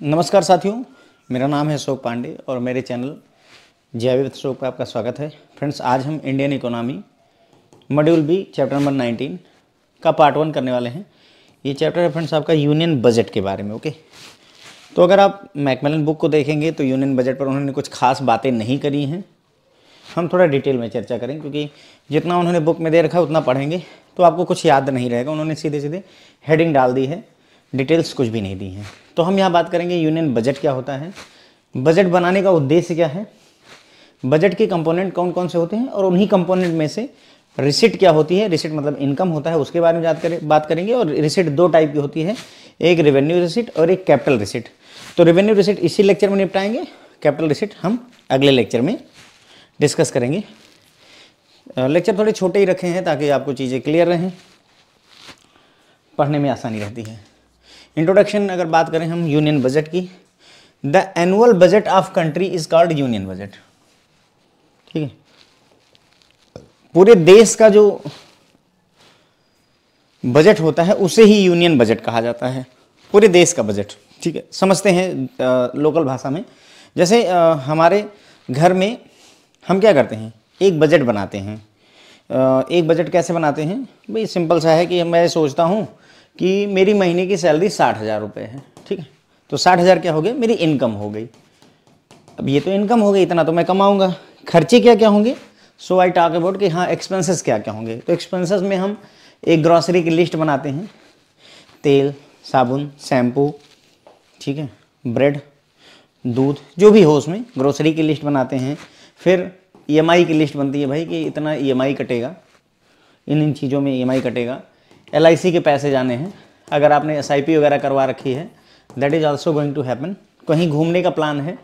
नमस्कार साथियों, मेरा नाम है अशोक पांडे और मेरे चैनल जय विद अशोक पर आपका स्वागत है। फ्रेंड्स, आज हम Indian economy module B chapter number 19 का पार्ट 1 करने वाले हैं। ये चैप्टर है फ्रेंड्स आपका यूनियन बजट के बारे में। ओके, तो अगर आप मैकमिलन बुक को देखेंगे तो यूनियन बजट पर उन्होंने कुछ खास बातें नहीं करी हैं। हम थोड़ा डिटेल में चर्चा करें क्योंकि जितना उन्होंने बुक में दे रखा है उतना पढ़ेंगे तो आपको कुछ याद नहीं रहेगा। उन्होंने सीधे सीधे हेडिंग डाल दी है, डिटेल्स कुछ भी नहीं दी हैं। तो हम यहाँ बात करेंगे यूनियन बजट क्या होता है, बजट बनाने का उद्देश्य क्या है, बजट के कंपोनेंट कौन कौन से होते हैं और उन्हीं कंपोनेंट में से रिसिट क्या होती है। रिसिट मतलब इनकम होता है, उसके बारे में बात करेंगे। और रिसिट दो टाइप की होती है, एक रेवेन्यू रिसिट और एक कैपिटल रिसिट। तो रेवेन्यू रिसिट इसी लेक्चर में निपटाएंगे, कैपिटल रिसिट हम अगले लेक्चर में डिस्कस करेंगे। लेक्चर थोड़े छोटे ही रखे हैं ताकि आपको चीज़ें क्लियर रहें, पढ़ने में आसानी रहती है। इंट्रोडक्शन अगर बात करें हम यूनियन बजट की, the annual budget of country is called union budget. ठीक है, पूरे देश का जो बजट होता है उसे ही यूनियन बजट कहा जाता है, पूरे देश का बजट। ठीक है, समझते हैं लोकल भाषा में। जैसे हमारे घर में हम क्या करते हैं, एक बजट बनाते हैं। एक बजट कैसे बनाते हैं भाई, सिंपल सा है कि मैं सोचता हूँ कि मेरी महीने की सैलरी 60,000 रुपये है। ठीक है, तो 60,000 क्या हो गया, मेरी इनकम हो गई। अब ये तो इनकम हो गई, इतना तो मैं कमाऊंगा। खर्चे क्या क्या होंगे, सो आई टॉक अबाउट कि हाँ एक्सपेंसेस क्या क्या होंगे। तो एक्सपेंसेस में हम एक ग्रॉसरी की लिस्ट बनाते हैं, तेल, साबुन, शैम्पू, ठीक है, ब्रेड, दूध, जो भी हो उसमें ग्रॉसरी की लिस्ट बनाते हैं। फिर EMI की लिस्ट बनती है भाई कि इतना EMI कटेगा, इन चीज़ों में EMI कटेगा। LIC के पैसे जाने हैं, अगर आपने SIP वगैरह करवा रखी है, that is also going to happen. कहीं घूमने का प्लान है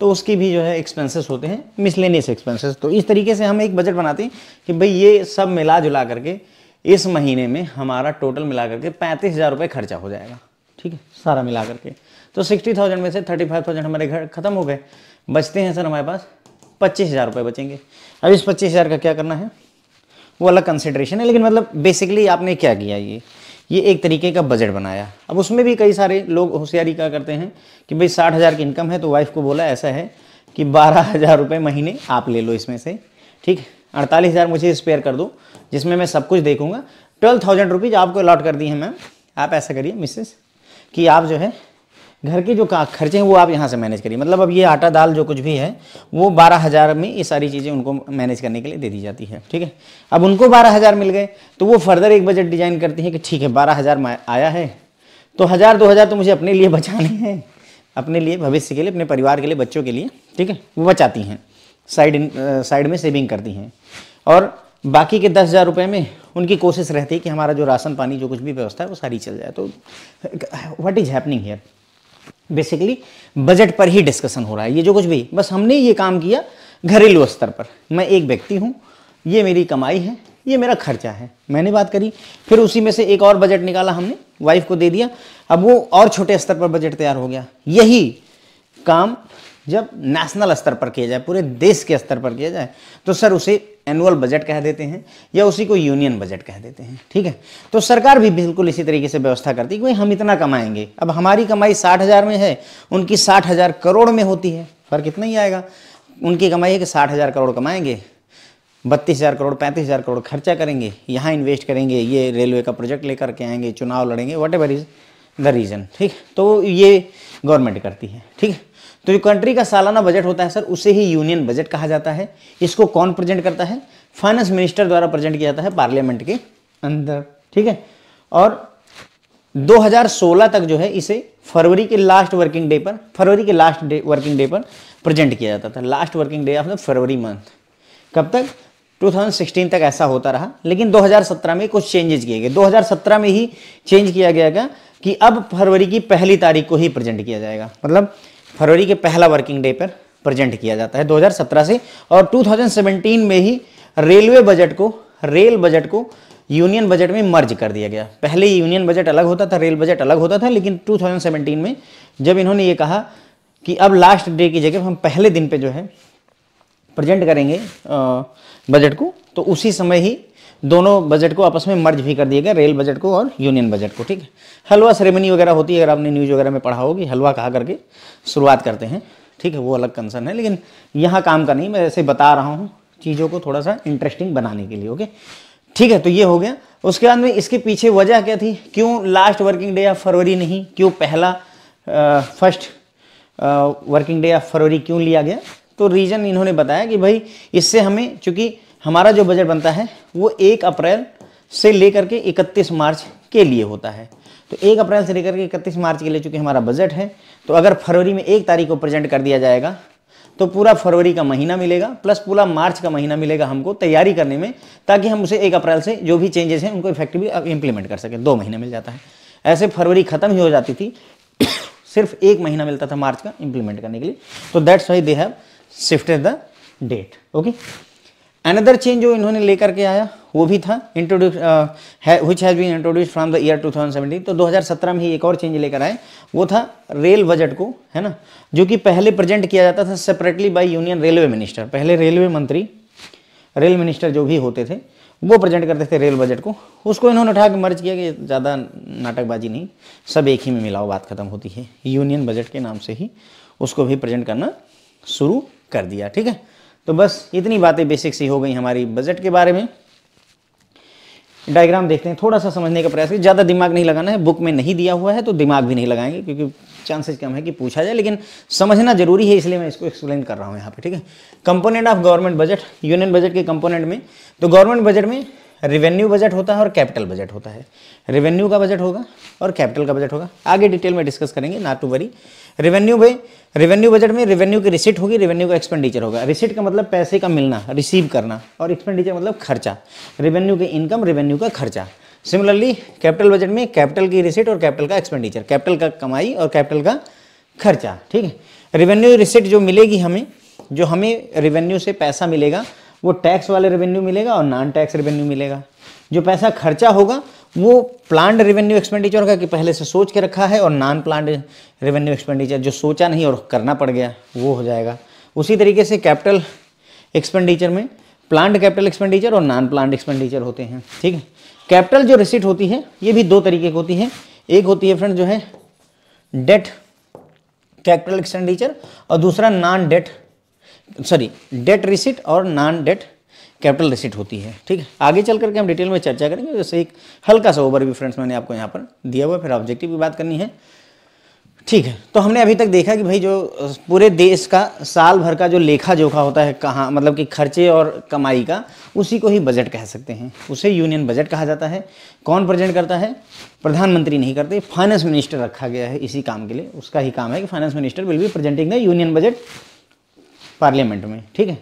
तो उसकी भी जो है एक्सपेंसेस होते हैं, मिसलेनियस एक्सपेंसेस। तो इस तरीके से हम एक बजट बनाते हैं कि भाई ये सब मिला जुला करके इस महीने में हमारा टोटल मिला करके 35,000 रुपये खर्चा हो जाएगा। ठीक है, सारा मिला करके। तो 60,000 में से 35,000 हमारे घर ख़त्म हो गए, बचते हैं सर हमारे पास 25,000 रुपये बचेंगे। अब इस 25,000 का क्या करना है वो अलग कंसिडरेशन है, लेकिन मतलब बेसिकली आपने क्या किया, ये एक तरीके का बजट बनाया। अब उसमें भी कई सारे लोग होशियारी क्या करते हैं कि भाई 60,000 की इनकम है तो वाइफ को बोला ऐसा है कि 12,000 रुपये महीने आप ले लो इसमें से। ठीक, 48,000 मुझे स्पेयर कर दो जिसमें मैं सब कुछ देखूंगा। 12,000 रुपीज़ आपको अलॉट कर दी है मैम। आप ऐसा करिए मिसेस कि आप जो है घर के जो खर्चे हैं वो आप यहाँ से मैनेज करिए। मतलब अब ये आटा दाल जो कुछ भी है वो 12,000 में ये सारी चीज़ें उनको मैनेज करने के लिए दे दी जाती है। ठीक है, अब उनको 12,000 मिल गए तो वो फर्दर एक बजट डिजाइन करती हैं कि ठीक है 12,000 आया है तो 1,000-2,000 तो मुझे अपने लिए बचाने हैं, अपने लिए, भविष्य के लिए, अपने परिवार के लिए, बच्चों के लिए। ठीक है, वो बचाती हैं, साइड में सेविंग करती हैं। और बाकी के 10,000 रुपये में उनकी कोशिश रहती है कि हमारा जो राशन पानी जो कुछ भी व्यवस्था है वो सारी चल जाए। तो what is happening here, basically budget पर ही डिस्कशन हो रहा है। ये जो कुछ भी, बस हमने ये काम किया घरेलू स्तर पर, मैं एक व्यक्ति हूँ, ये मेरी कमाई है, ये मेरा खर्चा है, मैंने बात करी। फिर उसी में से एक और बजट निकाला हमने, वाइफ को दे दिया। अब वो और छोटे स्तर पर बजट तैयार हो गया। यही काम जब नेशनल स्तर पर किया जाए, पूरे देश के स्तर पर किया जाए तो सर उसे एनुअल बजट कह देते हैं या उसी को यूनियन बजट कह देते हैं। ठीक है, तो सरकार भी बिल्कुल इसी तरीके से व्यवस्था करती है कि भाई हम इतना कमाएंगे। अब हमारी कमाई 60,000 में है, उनकी 60,000 करोड़ में होती है, फर्क इतना ही आएगा। उनकी कमाई है कि 60,000 करोड़ कमाएंगे, 32,000 करोड़ 35,000 करोड़ खर्चा करेंगे, यहाँ इन्वेस्ट करेंगे, ये रेलवे का प्रोजेक्ट लेकर के आएंगे, चुनाव लड़ेंगे, what ever is the reason. ठीक, तो ये गवर्नमेंट करती है। ठीक है, तो जो कंट्री का सालाना बजट होता है सर उसे ही यूनियन बजट कहा जाता है। इसको कौन प्रेजेंट करता है, फाइनेंस मिनिस्टर द्वारा प्रेजेंट किया जाता है पार्लियामेंट के अंदर। ठीक है, और 2016 तक जो है इसे फरवरी के लास्ट वर्किंग डे पर प्रेजेंट किया जाता था। Last working day of the February month. कब तक, 2016 तक ऐसा होता रहा। लेकिन 2017 में कुछ चेंजेस किए गए। 2017 में ही चेंज किया गया कि अब फरवरी की पहली तारीख को ही प्रेजेंट किया जाएगा, मतलब फरवरी के पहला वर्किंग डे पर प्रेजेंट किया जाता है 2017 से। और 2017 में ही रेल बजट को यूनियन बजट में मर्ज कर दिया गया। पहले यूनियन बजट अलग होता था, रेल बजट अलग होता था, लेकिन 2017 में जब इन्होंने ये कहा कि अब लास्ट डे की जगह हम पहले दिन पे जो है प्रेजेंट करेंगे बजट को, तो उसी समय ही दोनों बजट को आपस में मर्ज भी कर दिया गया, रेल बजट को और यूनियन बजट को, ठीक है। हलवा सेरेमनी वगैरह होती है, अगर आपने न्यूज़ वगैरह में पढ़ा होगी, हलवा कहा करके शुरुआत करते हैं, ठीक है, वो अलग कंसर्न है, लेकिन यहाँ काम का नहीं, मैं ऐसे बता रहा हूँ चीज़ों को थोड़ा सा इंटरेस्टिंग बनाने के लिए, ओके, ठीक है। तो ये हो गया। उसके बाद में इसके पीछे वजह क्या थी, क्यों last working day of February नहीं, क्यों पहला first working day of February क्यों लिया गया? तो रीज़न इन्होंने बताया कि भाई इससे हमें, चूँकि हमारा जो बजट बनता है वो 1 अप्रैल से लेकर के 31 मार्च के लिए होता है। तो 1 अप्रैल से लेकर के 31 मार्च के लिए चूँकि हमारा बजट है, तो अगर फरवरी में 1 तारीख को प्रेजेंट कर दिया जाएगा तो पूरा फरवरी का महीना मिलेगा प्लस पूरा मार्च का महीना मिलेगा हमको तैयारी करने में, ताकि हम उसे 1 अप्रैल से जो भी चेंजेस हैं उनको इफेक्टिवली इम्प्लीमेंट कर सकें। 2 महीने मिल जाता है। ऐसे फरवरी खत्म ही हो जाती थी, सिर्फ 1 महीना मिलता था मार्च का इम्प्लीमेंट करने के लिए। तो that's why they have shifted the date, okay. Another change जो इन्होंने लेकर के आया वो भी था introduce which has been introduce from the year 2017। तो 2017 में ही एक और चेंज लेकर आए, वो था रेल बजट को, है ना, जो कि पहले प्रेजेंट किया जाता था separately by union railway minister. पहले रेलवे मंत्री, रेल मिनिस्टर जो भी होते थे वो प्रेजेंट करते थे रेल बजट को, उसको इन्होंने उठा के मर्ज किया कि ज़्यादा नाटकबाजी नहीं, सब एक ही में मिलाओ, बात खत्म होती है। यूनियन बजट के नाम से ही उसको भी प्रेजेंट करना शुरू कर दिया, ठीक है। तो बस इतनी बातें बेसिक सी हो गई हमारी बजट के बारे में। डायग्राम देखते हैं, थोड़ा सा समझने का प्रयास करें, ज़्यादा दिमाग नहीं लगाना है, बुक में नहीं दिया हुआ है तो दिमाग भी नहीं लगाएंगे क्योंकि चांसेस कम है कि पूछा जाए, लेकिन समझना जरूरी है, इसलिए मैं इसको एक्सप्लेन कर रहा हूँ यहाँ पे, ठीक है। Component of government budget, union budget के कंपोनेंट में, तो गवर्नमेंट बजट में रेवेन्यू बजट होता है और कैपिटल बजट होता है। रेवेन्यू का बजट होगा और कैपिटल का बजट होगा, आगे डिटेल में डिस्कस करेंगे, not to worry. Revenue budget में रेवेन्यू की रिसीट होगी, रेवेन्यू का एक्सपेंडिचर होगा। रिसीट का मतलब पैसे का मिलना, रिसीव करना, और एक्सपेंडिचर मतलब खर्चा। रेवेन्यू के इनकम, रेवेन्यू का खर्चा। सिमिलरली कैपिटल बजट में कैपिटल की रिसीट और कैपिटल का एक्सपेंडिचर, कैपिटल का कमाई और कैपिटल का खर्चा, ठीक है। रेवेन्यू रिसीट जो मिलेगी हमें, जो हमें रेवेन्यू से पैसा मिलेगा वो टैक्स वाले रेवेन्यू मिलेगा और नॉन टैक्स रेवेन्यू मिलेगा। जो पैसा खर्चा होगा वो प्लान्ड रेवेन्यू एक्सपेंडिचर होगा कि पहले से सोच के रखा है, और नॉन प्लान्ड रेवेन्यू एक्सपेंडिचर जो सोचा नहीं और करना पड़ गया वो हो जाएगा। उसी तरीके से कैपिटल एक्सपेंडिचर में प्लान्ड कैपिटल एक्सपेंडिचर और नॉन प्लान्ड एक्सपेंडिचर होते हैं, ठीक है। कैपिटल जो रिसीट होती है ये भी 2 तरीके की होती है, एक होती है फ्रेंड जो है डेट कैपिटल एक्सपेंडिचर, और दूसरा नॉन डेट डेट रिसीट और नॉन डेट कैपिटल रिसीट होती है, ठीक है। आगे चल करके हम डिटेल में चर्चा करेंगे, जैसे एक हल्का सा ओवरव्यू फ्रेंड्स मैंने आपको यहाँ पर दिया हुआ है, फिर ऑब्जेक्टिव की बात करनी है, ठीक है। तो हमने अभी तक देखा कि भाई जो पूरे देश का साल भर का जो लेखा जोखा होता है, कहाँ मतलब कि खर्चे और कमाई का, उसी को ही बजट कह सकते हैं, उसे यूनियन बजट कहा जाता है। कौन प्रेजेंट करता है? प्रधानमंत्री नहीं करते, फाइनेंस मिनिस्टर रखा गया है इसी काम के लिए, उसका ही काम है कि finance minister will be presenting the union budget parliament में, ठीक है।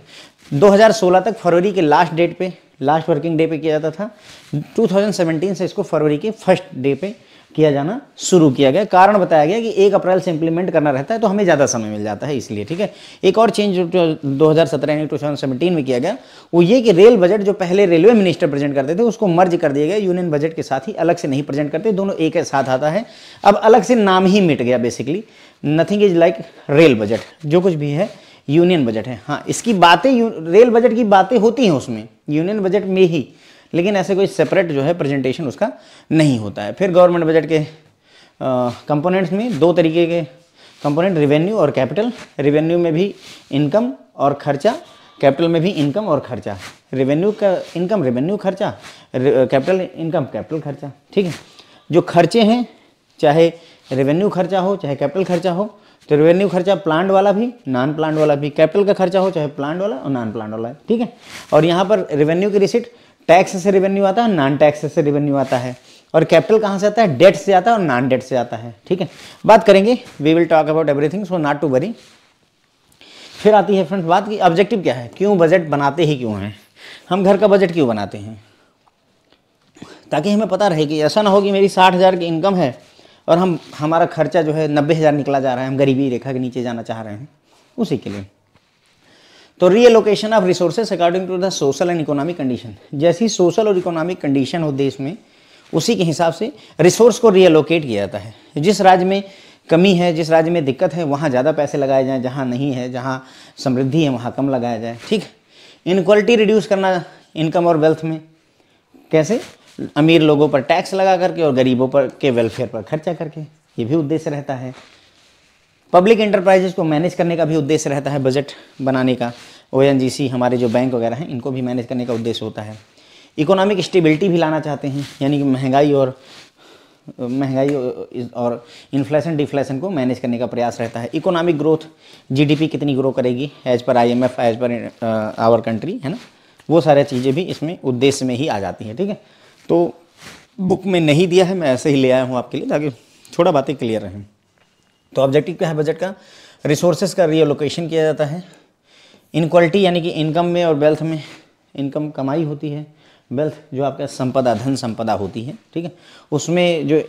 2016 तक फरवरी के लास्ट डेट पे, लास्ट वर्किंग डे पे किया जाता था। 2017 से इसको फरवरी के फर्स्ट डे पे किया जाना शुरू किया गया। कारण बताया गया कि 1 अप्रैल से इंप्लीमेंट करना रहता है तो हमें ज़्यादा समय मिल जाता है, इसलिए, ठीक है। एक और चेंज जो 2017 यानी 2017 में किया गया वो ये कि रेल बजट जो पहले रेलवे मिनिस्टर प्रेजेंट करते थे उसको मर्ज कर दिया गया यूनियन बजट के साथ ही, अलग से नहीं प्रेजेंट करते, दोनों एक साथ आता है। अब अलग से नाम ही मिट गया, basically nothing is like rail budget, जो कुछ भी है यूनियन बजट है। हाँ, इसकी बातें रेल बजट की बातें होती हैं उसमें, यूनियन बजट में ही, लेकिन ऐसे कोई सेपरेट जो है प्रेजेंटेशन उसका नहीं होता है। फिर गवर्नमेंट बजट के कंपोनेंट्स में 2 तरीके के कंपोनेंट, रेवेन्यू और कैपिटल। रेवेन्यू में भी इनकम और खर्चा, कैपिटल में भी इनकम और खर्चा। रेवेन्यू का इनकम रेवेन्यू खर्चा, कैपिटल इनकम कैपिटल खर्चा, ठीक है। जो खर्चे हैं, चाहे रेवेन्यू खर्चा हो चाहे कैपिटल खर्चा हो, तो रेवेन्यू खर्चा प्लांट वाला भी, नॉन प्लांट वाला भी, कैपिटल का खर्चा हो चाहे प्लांट वाला और नॉन प्लांट वाला, ठीक है। और यहाँ पर रेवेन्यू की रिसीट टैक्स से रेवेन्यू आता है, नॉन टैक्स से रेवेन्यू आता है, और कैपिटल कहाँ से आता है? डेट से आता है और नॉन डेट से आता है, ठीक है। बात करेंगे, we will talk about everything, so not to worry. फिर आती है फ्रेंड्स बात की ऑब्जेक्टिव क्या है, क्यों बजट बनाते ही क्यों हैं, हम घर का बजट क्यों बनाते हैं? ताकि हमें पता रहे कि ऐसा ना हो कि मेरी 60,000 की इनकम है और हमारा खर्चा जो है 90,000 निकला जा रहा है, हम गरीबी रेखा के नीचे जाना चाह रहे हैं, उसी के लिए। तो reallocation of resources according to the social and economic condition, जैसी सोशल और इकोनॉमिक कंडीशन हो देश में, उसी के हिसाब से रिसोर्स को रीएलोकेट किया जाता है। जिस राज्य में कमी है, जिस राज्य में दिक्कत है, वहाँ ज़्यादा पैसे लगाए जाएँ, जहाँ नहीं है, जहाँ समृद्धि है वहाँ कम लगाया जाए, ठीक है। इनक्वालिटी रिड्यूस करना इनकम और वेल्थ में, कैसे? अमीर लोगों पर टैक्स लगा करके और गरीबों पर के वेलफेयर पर खर्चा करके, ये भी उद्देश्य रहता है। पब्लिक इंटरप्राइजेस को मैनेज करने का भी उद्देश्य रहता है बजट बनाने का। ओएनजीसी हमारे जो बैंक वगैरह हैं इनको भी मैनेज करने का उद्देश्य होता है। इकोनॉमिक स्टेबिलिटी भी लाना चाहते हैं, यानी कि महंगाई और इन्फ्लेशन डिफ्लेशन को मैनेज करने का प्रयास रहता है। इकोनॉमिक ग्रोथ, जीडीपी कितनी ग्रो करेगी एज पर IMF, as per our country, है ना, वो सारी चीज़ें भी इसमें उद्देश्य में ही आ जाती हैं। ठीक है, तो बुक में नहीं दिया है, मैं ऐसे ही ले आया हूँ आपके लिए ताकि थोड़ा बातें क्लियर रहें। तो ऑब्जेक्टिव क्या है बजट का? रिसोर्सेज का रीअलोकेशन किया जाता है। इनक्वालिटी यानी कि इनकम में और वेल्थ में, इनकम कमाई होती है, वेल्थ जो आपका संपदा, धन संपदा होती है, ठीक है, उसमें जो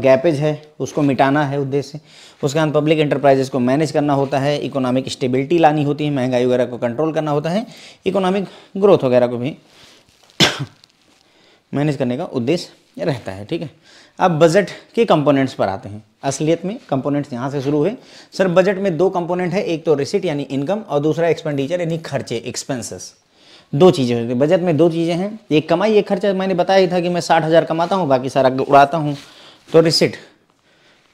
गैपेज है उसको मिटाना है उद्देश्य। उसके बाद पब्लिक एंटरप्राइजेस को मैनेज करना होता है, इकोनॉमिक स्टेबिलिटी लानी होती है, महंगाई वगैरह को कंट्रोल करना होता है, इकोनॉमिक ग्रोथ वगैरह को भी मैनेज करने का उद्देश्य रहता है। ठीक है, अब बजट के कंपोनेंट्स पर आते हैं। असलियत में कंपोनेंट्स यहाँ से शुरू हुए। सर बजट में दो कंपोनेंट है, एक तो रिसिट यानी इनकम और दूसरा एक्सपेंडिचर यानी खर्चे, एक्सपेंसेस। दो चीज़ें होती हैं बजट में, दो चीज़ें हैं, एक कमाई एक खर्चा। मैंने बताया ही था कि मैं 60,000 कमाता हूँ, बाकी सारा उड़ाता हूँ, तो रिसिट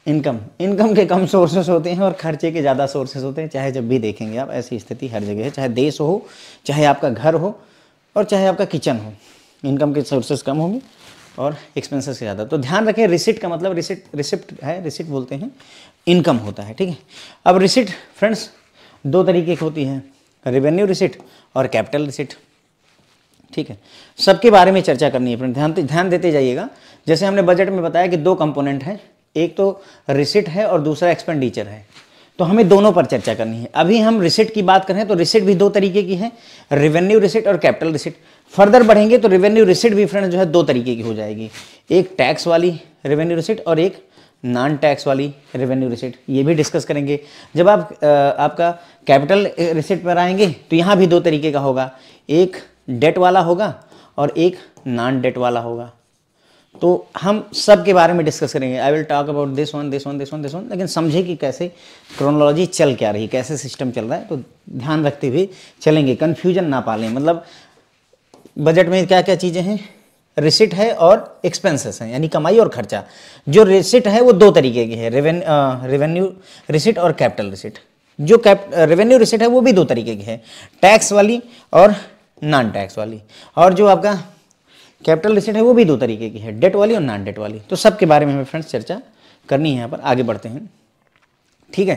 इनकम, इनकम के कम सोर्सेस होते हैं और खर्चे के ज़्यादा सोर्सेस होते हैं। चाहे जब भी देखेंगे आप, ऐसी स्थिति हर जगह है, चाहे देश हो, चाहे आपका घर हो और चाहे आपका किचन हो, इनकम के सोर्सेस कम होंगे और एक्सपेंसेस से ज़्यादा। तो ध्यान रखें, रिसिट का मतलब रिसिप्ट है, रिसिट बोलते हैं, इनकम होता है। ठीक है, अब रिसिट फ्रेंड्स दो तरीके की होती है, रेवेन्यू रिसिट और कैपिटल रिसिट। ठीक है, सबके बारे में चर्चा करनी है फ्रेंड, ध्यान देते जाइएगा। जैसे हमने बजट में बताया कि दो कंपोनेंट हैं, एक तो रिसिट है और दूसरा एक्सपेंडिचर है, तो हमें दोनों पर चर्चा करनी है। अभी हम रिसिट की बात करें तो रिसिट भी दो तरीके की है, रेवेन्यू रिसिट और कैपिटल रिसिट। फर्दर बढ़ेंगे तो रेवेन्यू रिसिट भी फ्रेंड्स जो है दो तरीके की हो जाएगी, एक टैक्स वाली रेवेन्यू रिसिट और एक नॉन टैक्स वाली रेवेन्यू रिसिट। ये भी डिस्कस करेंगे। जब आप आपका कैपिटल रिसिट पर आएंगे तो यहाँ भी दो तरीके का होगा, एक डेट वाला होगा और एक नॉन डेट वाला होगा। तो हम सब के बारे में डिस्कस करेंगे। I will talk about this one, this one, this one, this one, लेकिन समझे कि कैसे क्रोनोलॉजी चल क्या रही, कैसे सिस्टम चल रहा है, तो ध्यान रखते हुए चलेंगे, कन्फ्यूजन ना पालें। मतलब बजट में क्या क्या चीज़ें हैं, रिसिट है और एक्सपेंसेस हैं, यानी कमाई और खर्चा। जो रिसिट है वो दो तरीके की है, रेवेन्यू रिसिट और कैपिटल रिसिट। जो रेवेन्यू रिसिट है वो भी दो तरीके की है, टैक्स वाली और नॉन टैक्स वाली। और जो आपका कैपिटल रिसिट है वो भी दो तरीके की है, डेट वाली और नॉन डेट वाली। तो सबके बारे में हमें फ्रेंड्स चर्चा करनी है। यहाँ पर आगे बढ़ते हैं। ठीक है,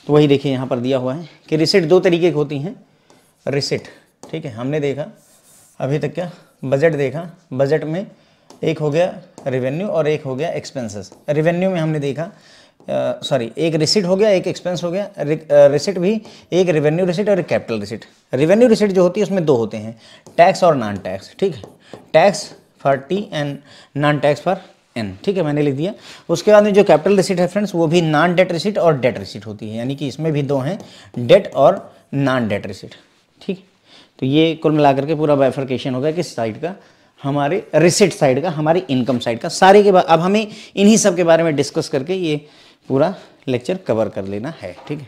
तो वही देखिए यहाँ पर दिया हुआ है कि रिसिट दो तरीके की होती हैं। रिसिट, ठीक है, हमने देखा अभी तक क्या, बजट देखा, बजट में एक हो गया रेवेन्यू और एक हो गया एक्सपेंसेस। रेवेन्यू में हमने देखा एक रिसिट हो गया, एक एक्सपेंस हो गया। रिसिट भी एक रेवेन्यू रिसिट और एक कैपिटल रिसिट। रेवेन्यू रिसिट जो होती है उसमें दो होते हैं, टैक्स और नॉन टैक्स। ठीक है, tax for T and non tax for N. ठीक है, मैंने लिख दिया। उसके बाद में जो कैपिटल रिसिट है फ्रेंड्स वो भी नॉन डेट रिसिट और डेट रिसिट होती है, यानी कि इसमें भी दो हैं, डेट और नॉन डेट रिसिट। ठीक, तो ये कुल मिलाकर के पूरा बाइफर्केशन होगा किस साइड का, हमारे रिसिट साइड का, हमारी इनकम साइड का। सारे के बाद अब हमें इन्हीं सब के बारे में डिस्कस करके ये पूरा लेक्चर कवर कर लेना है। ठीक है,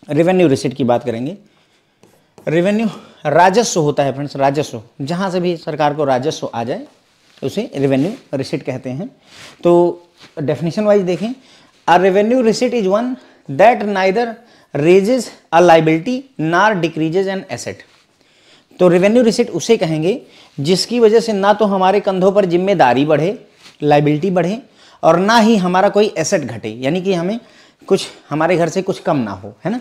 रेवेन्यू रिसिट की बात करेंगे। रेवेन्यू राजस्व होता है फ्रेंड्स, राजस्व, जहाँ से भी सरकार को राजस्व आ जाए उसे रेवेन्यू रिसिट कहते हैं। तो डेफिनेशन वाइज देखें, a revenue receipt is one that neither raises a liability nor decreases an asset. तो रेवेन्यू रिसिट उसे कहेंगे जिसकी वजह से ना तो हमारे कंधों पर जिम्मेदारी बढ़े, लाइबिलिटी बढ़े, और ना ही हमारा कोई एसेट घटे, यानी कि हमें कुछ हमारे घर से कुछ कम ना हो, है ना।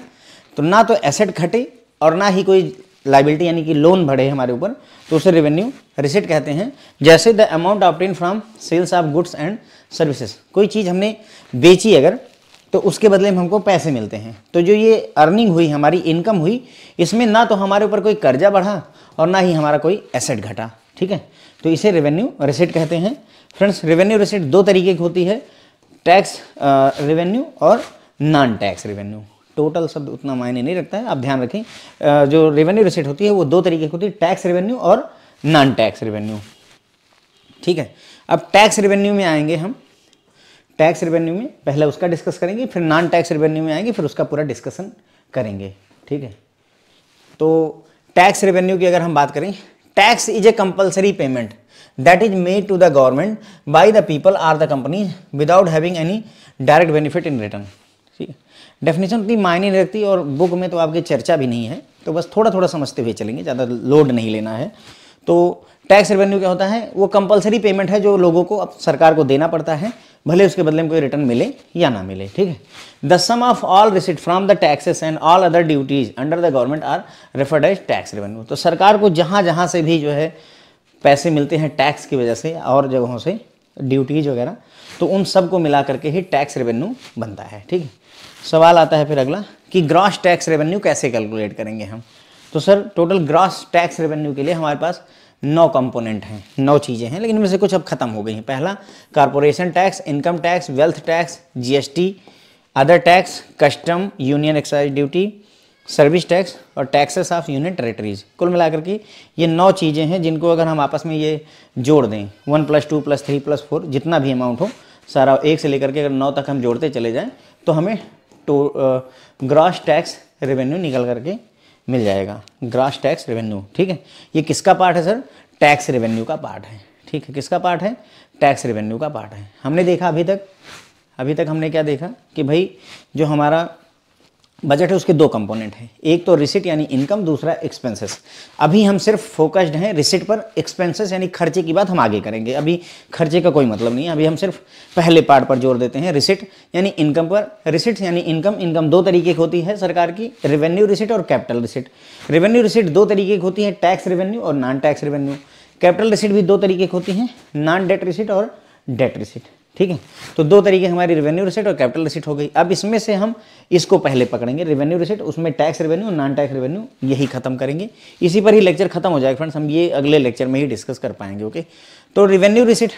तो ना तो एसेट घटे और ना ही कोई लाइबिलिटी यानी कि लोन बढ़े हमारे ऊपर, तो उसे रेवेन्यू रिसिट कहते हैं। जैसे the amount obtain from sales of goods and services, कोई चीज़ हमने बेची अगर तो उसके बदले में हमको पैसे मिलते हैं। तो जो ये अर्निंग हुई, हमारी इनकम हुई, इसमें ना तो हमारे ऊपर कोई कर्जा बढ़ा और ना ही हमारा कोई एसेट घटा। ठीक है, तो इसे रेवेन्यू रिसिट कहते हैं। फ्रेंड्स, रेवेन्यू रिसिट दो तरीके की होती है, टैक्स रेवेन्यू और नॉन टैक्स रेवेन्यू। टोटल शब्द उतना मायने नहीं रखता है, आप ध्यान रखें। जो रेवेन्यू रिसिट होती है वो दो तरीके की होती है, टैक्स रेवेन्यू और नॉन टैक्स रेवेन्यू। ठीक है, अब टैक्स रेवेन्यू में आएंगे हम। टैक्स रेवेन्यू में पहले उसका डिस्कस करेंगे, फिर नॉन टैक्स रेवेन्यू में आएंगे, फिर उसका पूरा डिस्कशन करेंगे। ठीक है, तो टैक्स रेवेन्यू की अगर हम बात करें, tax is a compulsory payment that is made to the government by the people or the company without having any direct benefit in return. ठीक है, डेफिनेशन उतनी मायने नहीं रखती और बुक में तो आपकी चर्चा भी नहीं है, तो बस थोड़ा थोड़ा समझते हुए चलेंगे, ज़्यादा लोड नहीं लेना है। तो टैक्स रेवेन्यू क्या होता है, वो कंपलसरी पेमेंट है जो लोगों को अब सरकार को देना पड़ता है, भले उसके बदले में कोई रिटर्न मिले या ना मिले। ठीक है, the sum of all receipt from the taxes and all other duties under the government are referred as tax revenue. तो सरकार को जहाँ जहाँ से भी जो है पैसे मिलते हैं टैक्स की वजह से और जगहों से, ड्यूटीज वगैरह, तो उन सब को मिला करके ही टैक्स रेवेन्यू बनता है। ठीक है, सवाल आता है फिर अगला कि ग्रॉस टैक्स रेवेन्यू कैसे कैलकुलेट करेंगे हम। तो sir total gross tax revenue के लिए हमारे पास 9 कंपोनेंट हैं, 9 चीज़ें हैं, लेकिन इनमें से कुछ अब खत्म हो गई हैं। पहला corporation tax, income tax, wealth tax, GST, other tax, custom, union excise duty, service tax और टैक्सेस ऑफ यूनियन टेरेटरीज। कुल मिलाकर के ये 9 चीज़ें हैं जिनको अगर हम आपस में ये जोड़ दें 1 + 2 + 3 + 4 जितना भी अमाउंट हो सारा 1 से लेकर के अगर 9 तक हम जोड़ते चले जाएँ तो हमें ग्रॉस टैक्स रेवेन्यू निकल करके मिल जाएगा, ग्रॉस टैक्स रेवेन्यू। ठीक है, ये किसका पार्ट है सर, टैक्स रेवेन्यू का पार्ट है। ठीक है, किसका पार्ट है, टैक्स रेवेन्यू का पार्ट है। हमने देखा अभी तक हमने क्या देखा कि भाई जो हमारा बजट है उसके 2 कंपोनेंट हैं, एक तो रिसिट यानी इनकम, दूसरा एक्सपेंसेस। अभी हम सिर्फ फोकस्ड हैं रिसिट पर, एक्सपेंसेस यानी खर्चे की बात हम आगे करेंगे, अभी खर्चे का कोई मतलब नहीं है, अभी हम सिर्फ पहले पार्ट पर जोर देते हैं, रिसिट यानी इनकम पर। रिसिट यानी इनकम 2 तरीके की होती है सरकार की, रेवेन्यू रिसिट और कैपिटल रिसिट। रेवेन्यू रिसिट 2 तरीके की होती है, टैक्स रेवेन्यू और non tax revenue. Capital receipt भी 2 तरीके की होती हैं, नॉन डेट रिसिट और डेट रिसिट। ठीक है, तो 2 तरीके हमारी रेवेन्यू रिसिट और कैपिटल रिसिट हो गई। अब इसमें से हम इसको पहले पकड़ेंगे, रेवेन्यू रिसिट, उसमें टैक्स रेवेन्यू और नॉन टैक्स रेवेन्यू, यही खत्म करेंगे। इसी पर ही लेक्चर खत्म हो जाएगा फ्रेंड्स, हम ये अगले लेक्चर में ही डिस्कस कर पाएंगे। ओके, तो रेवेन्यू रिसिट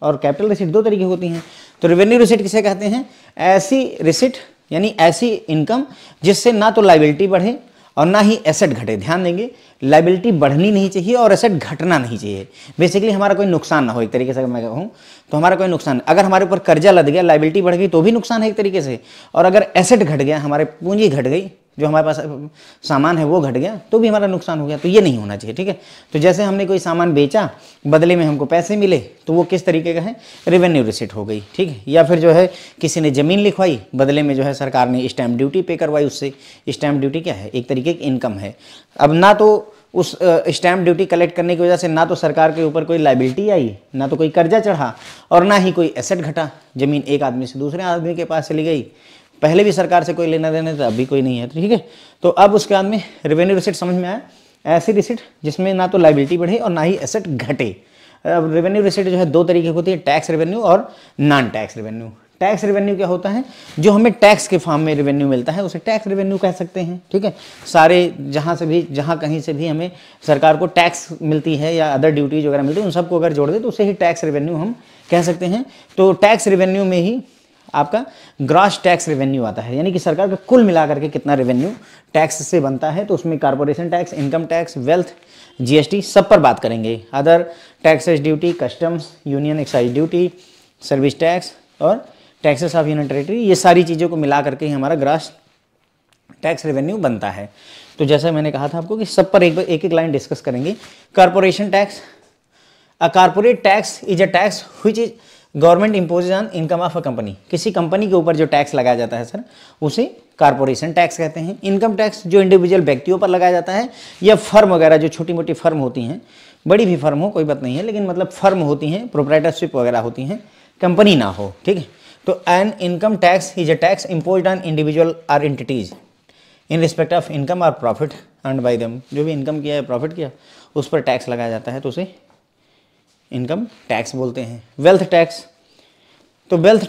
और कैपिटल रिसिट 2 तरीके होती हैं। तो रेवेन्यू रिसिट किसे कहते हैं, ऐसी रिसिट यानी ऐसी इनकम जिससे ना तो लाइबिलिटी बढ़े और ना ही एसेट घटे। ध्यान देंगे, लाइबिलिटी बढ़नी नहीं चाहिए और एसेट घटना नहीं चाहिए। बेसिकली हमारा कोई नुकसान ना हो, एक तरीके से अगर मैं कहूँ तो हमारा कोई नुकसान, अगर हमारे ऊपर कर्जा लद गया, लाइबिलिटी बढ़ गई तो भी नुकसान है एक तरीके से, और अगर एसेट घट गया, हमारे पूंजी घट गई, जो हमारे पास सामान है वो घट गया, तो भी हमारा नुकसान हो गया। तो ये नहीं होना चाहिए। ठीक है, तो जैसे हमने कोई सामान बेचा, बदले में हमको पैसे मिले, तो वो किस तरीके का है, रेवेन्यू रिसिट हो गई। ठीक है, या फिर जो है किसी ने ज़मीन लिखवाई, बदले में जो है सरकार ने स्टैम्प ड्यूटी पे करवाई उससे। स्टैम्प ड्यूटी क्या है, एक तरीके की इनकम है। अब ना तो उस स्टैम्प ड्यूटी कलेक्ट करने की वजह से ना तो सरकार के ऊपर कोई लाइबिलिटी आई, ना तो कोई कर्जा चढ़ा, और ना ही कोई एसेट घटा। ज़मीन एक आदमी से दूसरे आदमी के पास चली गई, पहले भी सरकार से कोई लेना देना था, अभी कोई नहीं है। ठीक है, तो अब उसके बाद में रेवेन्यू रिसिट समझ में आया, ऐसी रिसिट जिसमें ना तो लाइबिलिटी बढ़े और ना ही एसेट घटे। अब रेवेन्यू रिसिट जो है 2 तरीके की होती है, टैक्स रेवेन्यू और non tax revenue. Tax revenue क्या होता है, जो हमें टैक्स के फॉर्म में रेवेन्यू मिलता है उसे टैक्स रेवेन्यू कह सकते हैं। ठीक है, सारे जहाँ कहीं से भी हमें सरकार को टैक्स मिलती है या अदर ड्यूटीज वगैरह मिलती है, उन सबको अगर जोड़ दे तो उसे ही टैक्स रेवेन्यू हम कह सकते हैं। तो टैक्स रेवेन्यू में ही आपका ग्रॉस टैक्स रेवेन्यू आता है, यानी कि सरकार का कुल मिलाकर के कितना रेवेन्यू टैक्स से बनता है। तो उसमें corporation tax, income tax, wealth, GST सब पर बात करेंगे, other taxes duty, customs, union excise duty, service tax और टैक्सेस ऑफ यूनियन टेरेटरी, ये सारी चीज़ों को मिला करके ही हमारा ग्रॉस टैक्स रेवेन्यू बनता है। तो जैसा मैंने कहा था आपको कि सब पर एक एक लाइन डिस्कस करेंगे। Corporation tax, a corporate tax is a tax which is government imposes on income of a company. किसी कंपनी के ऊपर जो टैक्स लगाया जाता है सर, उसे कारपोरेशन टैक्स कहते हैं। इनकम टैक्स जो इंडिविजुअल व्यक्तियों पर लगाया जाता है या फर्म वगैरह, जो छोटी मोटी फर्म होती हैं, बड़ी भी फर्म हो कोई बात नहीं है, लेकिन मतलब फर्म होती हैं, प्रोप्राइटरशिप वगैरह होती हैं, कंपनी ना हो। ठीक है, तो an income tax is a tax imposed on individual or entities in respect of income और प्रॉफिट अर्न्ड बाय देम। जो भी इनकम किया है, प्रॉफिट किया, उस पर टैक्स लगाया जाता है, तो उसे इनकम टैक्स बोलते हैं। वेल्थ टैक्स, तो wealth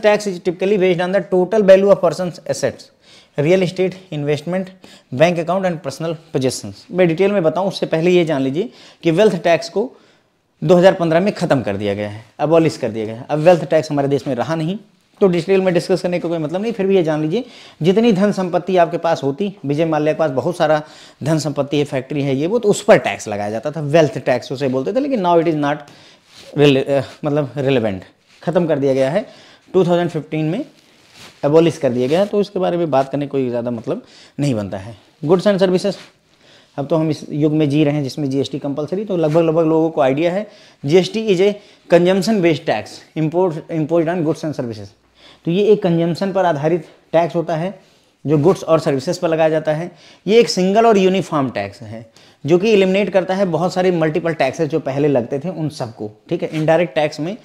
tax is typically based on the total value of persons assets, real estate, investment, bank account and personal possessions. मैं डिटेल में बताऊं उससे पहले ये जान लीजिए कि वेल्थ टैक्स को 2015 में ख़त्म कर दिया गया है, अबॉलिश कर दिया गया है। अब वेल्थ टैक्स हमारे देश में रहा नहीं, तो डिटेल में डिस्कस करने का कोई मतलब नहीं। फिर भी ये जान लीजिए, जितनी धन संपत्ति आपके पास होती, विजय माल्या के पास बहुत सारा धन संपत्ति है, फैक्ट्री है, ये वो, तो उस पर टैक्स लगाया जाता था, वेल्थ टैक्स उसे बोलते थे। लेकिन नाउ इट इज़ नॉट मतलब रिलेवेंट, ख़त्म कर दिया गया है, 2015 में एबॉलिश कर दिया गया है, तो इसके बारे में बात करने कोई ज़्यादा मतलब नहीं बनता है। गुड्स एंड सर्विसेज, अब तो हम इस युग में जी रहे हैं जिसमें जीएसटी कंपलसरी, तो लगभग लोगों को आइडिया है GST is a consumption based tax imposed on goods and services. तो ये एक कंजम्पशन पर आधारित टैक्स होता है जो गुड्स और सर्विसेज पर लगाया जाता है। ये एक सिंगल और यूनिफॉर्म टैक्स है जो कि एलिमिनेट करता है बहुत सारे मल्टीपल टैक्सेस जो पहले लगते थे उन सबको, ठीक है। इनडायरेक्ट टैक्स में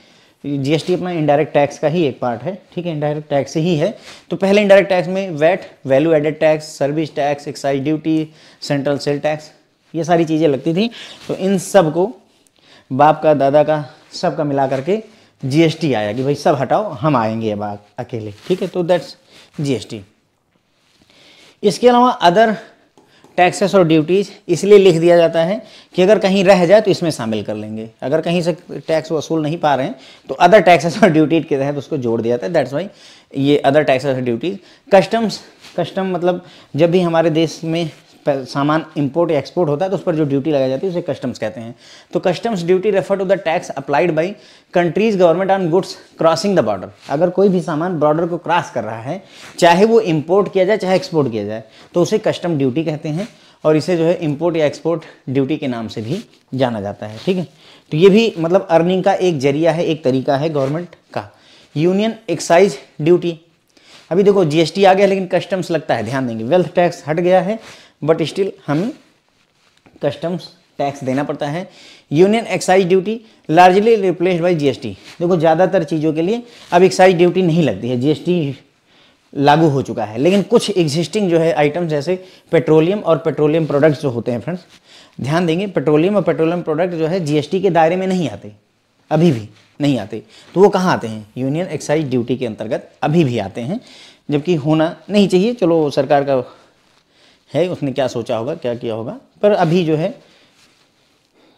जीएसटी अपना इनडायरेक्ट टैक्स का ही एक पार्ट है, ठीक है, इनडायरेक्ट टैक्स ही है। तो पहले इनडायरेक्ट टैक्स में VAT, value added tax, service tax, excise duty, central sale tax, ये सारी चीज़ें लगती थी। तो इन सब को बाप का, दादा का, सब का मिला करके जीएसटी आया कि भाई सब हटाओ, हम आएंगे अब अकेले, ठीक है। तो दैट्स जीएसटी। इसके अलावा अदर टैक्सेस और ड्यूटीज इसलिए लिख दिया जाता है कि अगर कहीं रह जाए तो इसमें शामिल कर लेंगे। अगर कहीं से टैक्स वसूल नहीं पा रहे हैं तो अदर टैक्सेस और ड्यूटीज के तहत उसको जोड़ दिया जाता है। दैट्स वाई ये अदर टैक्सेस और ड्यूटीज। कस्टम मतलब जब भी हमारे देश में सामान इंपोर्ट या एक्सपोर्ट होता है तो उस पर जो ड्यूटी लगाई जाती है उसे कस्टम्स कहते हैं। तो customs duty refer to the tax applied by countries government on goods crossing the border. अगर कोई भी सामान बॉर्डर को क्रॉस कर रहा है, चाहे वो इंपोर्ट किया जाए चाहे एक्सपोर्ट किया जाए, तो उसे कस्टम ड्यूटी कहते हैं और इसे जो है इंपोर्ट या एक्सपोर्ट ड्यूटी के नाम से भी जाना जाता है, ठीक है। तो ये भी मतलब अर्निंग का एक जरिया है, एक तरीका है गवर्नमेंट का। यूनियन एक्साइज ड्यूटी, अभी देखो जीएसटी आ गया लेकिन कस्टम्स लगता है, ध्यान देंगे। वेल्थ टैक्स हट गया है बट स्टिल हमें कस्टम्स टैक्स देना पड़ता है। Union excise duty largely replaced by GST. देखो ज़्यादातर चीज़ों के लिए अब एक्साइज ड्यूटी नहीं लगती है, जीएसटी लागू हो चुका है। लेकिन कुछ एग्जिस्टिंग जो है आइटम्स जैसे पेट्रोलियम और पेट्रोलियम प्रोडक्ट्स जो होते हैं फ्रेंड्स, ध्यान देंगे, पेट्रोलियम और पेट्रोलियम प्रोडक्ट जो है जीएसटी के दायरे में नहीं आते, अभी भी नहीं आते। तो वो कहाँ आते हैं? यूनियन एक्साइज ड्यूटी के अंतर्गत अभी भी आते हैं, जबकि होना नहीं चाहिए। चलो सरकार का है, उसने क्या सोचा होगा, क्या किया होगा, पर अभी जो है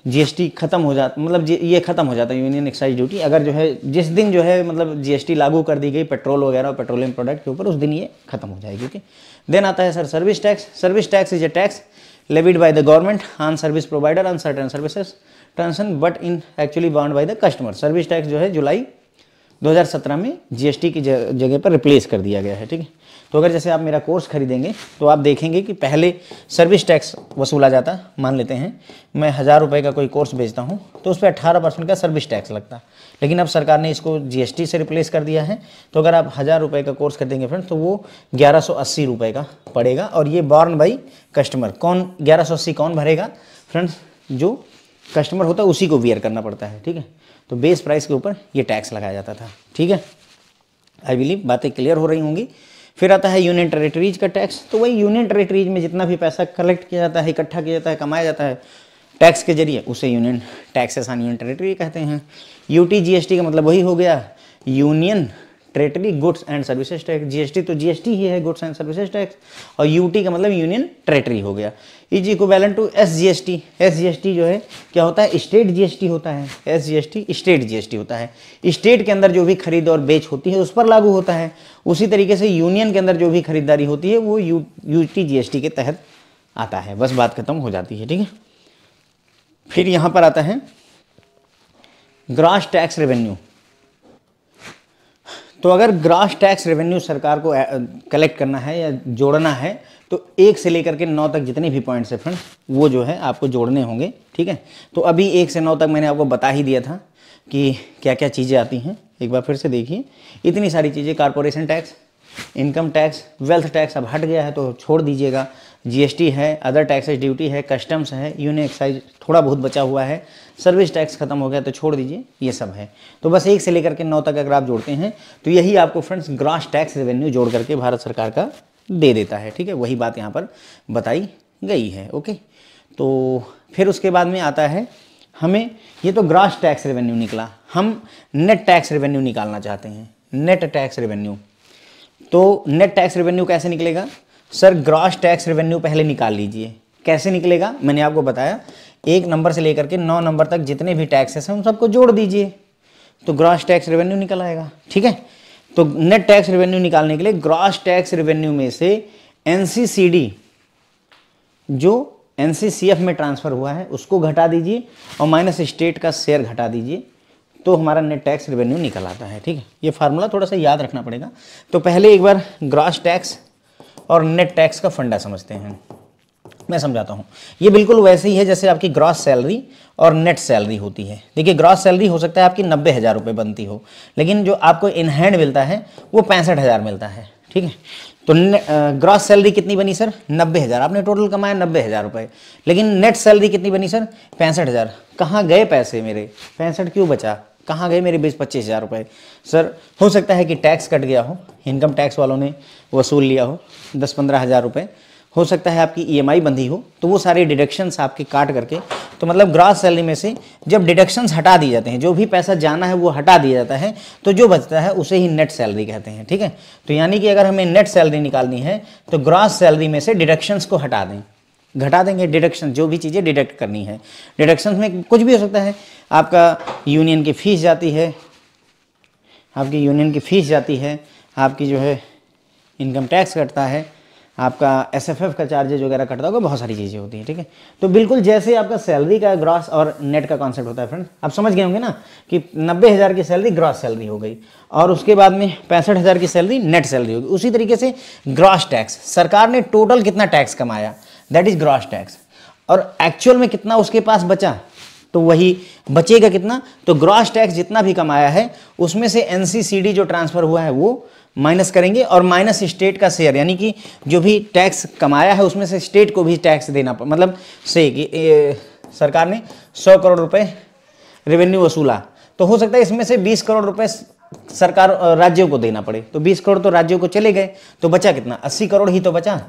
जीएसटी खत्म हो जाता, मतलब ये खत्म हो जाता है यूनियन एक्साइज ड्यूटी। अगर जो है जिस दिन जो है मतलब जीएसटी लागू कर दी गई पेट्रोल वगैरह और पेट्रोलियम प्रोडक्ट के ऊपर, उस दिन ये खत्म हो जाएगी, ओके। देन आता है sir service tax. Service tax is A tax levied by the government on service provider on certain services ट्रांसन but in actually bound by the customer. Service tax जो है जुलाई 2017 में जीएसटी की जगह पर रिप्लेस कर दिया गया है, ठीक है। तो अगर जैसे आप मेरा कोर्स खरीदेंगे तो आप देखेंगे कि पहले सर्विस टैक्स वसूला जाता। मान लेते हैं मैं 1000 रुपये का कोई कोर्स बेचता हूं तो उस पर 18% का सर्विस टैक्स लगता, लेकिन अब सरकार ने इसको जीएसटी से रिप्लेस कर दिया है। तो अगर आप 1000 रुपये का कोर्स खरीदेंगे फ्रेंड्स तो वो 1180 रुपये का पड़ेगा, और ये बॉर्न बाई कस्टमर। कौन 1180 कौन भरेगा फ्रेंड्स? जो कस्टमर होता है उसी को वियर करना पड़ता है, ठीक है। तो बेस प्राइस के ऊपर ये टैक्स लगाया जाता था, ठीक है। आई बिलीव बातें क्लियर हो रही होंगी। फिर आता है यूनियन टेरिटरीज का टैक्स। तो वही यूनियन टेरिटरीज में जितना भी पैसा कलेक्ट किया जाता है, इकट्ठा किया जाता है, कमाया जाता है टैक्स के जरिए, उसे union taxes on union territory कहते हैं। यूटी जीएसटी का मतलब वही हो गया, union territory goods and services tax. GST तो जीएसटी ही है, गुड्स एंड सर्विसेज टैक्स, और यूटी का मतलब यूनियन टेरिटरी हो गया। Is equivalent to SGST. SGST जो है क्या होता है? स्टेट जीएसटी होता है। एसजीएसटी स्टेट जीएसटी होता है। स्टेट के अंदर जो भी खरीद और बेच होती है उस पर लागू होता है। उसी तरीके से यूनियन के अंदर जो भी खरीदारी होती है वो यूटी जीएसटी के तहत आता है। बस बात खत्म हो जाती है, ठीक है। फिर यहाँ पर आता है ग्रॉस टैक्स रेवेन्यू। तो अगर ग्रॉस टैक्स रेवेन्यू सरकार को कलेक्ट करना है या जोड़ना है तो 1 से लेकर के 9 तक जितने भी पॉइंट्स है फ्रेंड्स वो जो है आपको जोड़ने होंगे, ठीक है। तो अभी 1 से 9 तक मैंने आपको बता ही दिया था कि क्या क्या चीज़ें आती हैं। एक बार फिर से देखिए, इतनी सारी चीज़ें, corporation tax, income tax, wealth tax अब हट गया है तो छोड़ दीजिएगा, जीएसटी है, अदर टैक्सेस ड्यूटी है, कस्टम्स है, यूनियन एक्साइज थोड़ा बहुत बचा हुआ है, सर्विस टैक्स खत्म हो गया तो छोड़ दीजिए, ये सब है। तो बस 1 से लेकर के 9 तक अगर आप जोड़ते हैं तो यही आपको फ्रेंड्स ग्रॉस टैक्स रेवेन्यू जोड़ करके भारत सरकार का दे देता है, ठीक है। वही बात यहाँ पर बताई गई है, ओके। तो फिर उसके बाद में आता है हमें, ये तो ग्रॉस टैक्स रेवेन्यू निकला, हम नेट टैक्स रेवेन्यू निकालना चाहते हैं। नेट टैक्स रेवेन्यू, तो नेट टैक्स रेवेन्यू कैसे निकलेगा? सर ग्रॉस टैक्स रेवेन्यू पहले निकाल लीजिए। कैसे निकलेगा? मैंने आपको बताया, 1 नंबर से लेकर के 9 नंबर तक जितने भी टैक्सेस हैं उन सबको जोड़ दीजिए तो ग्रॉस टैक्स रेवेन्यू निकल आएगा, ठीक है। तो नेट टैक्स रेवेन्यू निकालने के लिए ग्रॉस टैक्स रेवेन्यू में से एनसीसीडी जो एनसीसीएफ में ट्रांसफर हुआ है उसको घटा दीजिए और माइनस स्टेट का शेयर घटा दीजिए, तो हमारा नेट टैक्स रेवेन्यू निकल आता है, ठीक है। ये फार्मूला थोड़ा सा याद रखना पड़ेगा। तो पहले एक बार ग्रॉस टैक्स और नेट टैक्स का फंडा समझते हैं। मैं समझाता हूँ। ये बिल्कुल वैसे ही है जैसे आपकी ग्रॉस सैलरी और नेट सैलरी होती है। देखिए ग्रॉस सैलरी हो सकता है आपकी 90,000 रुपये बनती हो, लेकिन जो आपको इन हैंड मिलता है वो 65,000 मिलता है, ठीक है। तो ग्रॉस सैलरी कितनी बनी सर? 90,000। आपने टोटल कमाया 90,000 रुपये, लेकिन नेट सैलरी कितनी बनी सर? 65,000। कहाँ गए पैसे मेरे? 65 क्यों बचा? कहाँ गए मेरे 20-25,000 रुपये? सर हो सकता है कि टैक्स कट गया हो, इनकम टैक्स वालों ने वसूल लिया हो 10-15 हज़ार रुपये। हो सकता है आपकी ईएमआई बंधी हो, तो वो सारे डिडक्शंस आपके काट करके, तो मतलब ग्रॉस सैलरी में से जब डिडक्शंस हटा दिए जाते हैं, जो भी पैसा जाना है वो हटा दिया जाता है, तो जो बचता है उसे ही नेट सैलरी कहते हैं, ठीक है। तो यानी कि अगर हमें नेट सैलरी निकालनी है तो ग्रॉस सैलरी में से डिडक्शंस को हटा दें, घटा देंगे डिडक्शन, जो भी चीज़ें डिडक्ट करनी है। डिडक्शंस में कुछ भी हो सकता है, आपका यूनियन की फ़ीस जाती है, आपकी यूनियन की फ़ीस जाती है, आपकी जो है इनकम टैक्स कटता है, आपका एसएफएफ का चार्जेज वगैरह कटता होगा, बहुत सारी चीज़ें होती हैं, ठीक है। तो बिल्कुल जैसे आपका सैलरी का ग्रॉस और नेट का कॉन्सेप्ट होता है फ्रेंड्स, आप समझ गए होंगे ना कि 90,000 की सैलरी ग्रॉस सैलरी हो गई और उसके बाद में 65,000 की सैलरी नेट सैलरी होगी। उसी तरीके से ग्रॉस टैक्स, सरकार ने टोटल कितना टैक्स कमाया, दैट इज ग्रॉस टैक्स, और एक्चुअल में कितना उसके पास बचा, तो वही बचेगा कितना, तो ग्रॉस टैक्स जितना भी कमाया है उसमें से एनसीसीडी जो ट्रांसफर हुआ है वो माइनस करेंगे, और माइनस स्टेट का शेयर, यानी कि जो भी टैक्स कमाया है उसमें से स्टेट को भी टैक्स देना, मतलब से कि सरकार ने 100 करोड़ रुपए रेवेन्यू वसूला, तो हो सकता है इसमें से 20 करोड़ रुपए सरकार राज्यों को देना पड़े, तो 20 करोड़ तो राज्यों को चले गए, तो बचा कितना? 80 करोड़ ही तो बचा।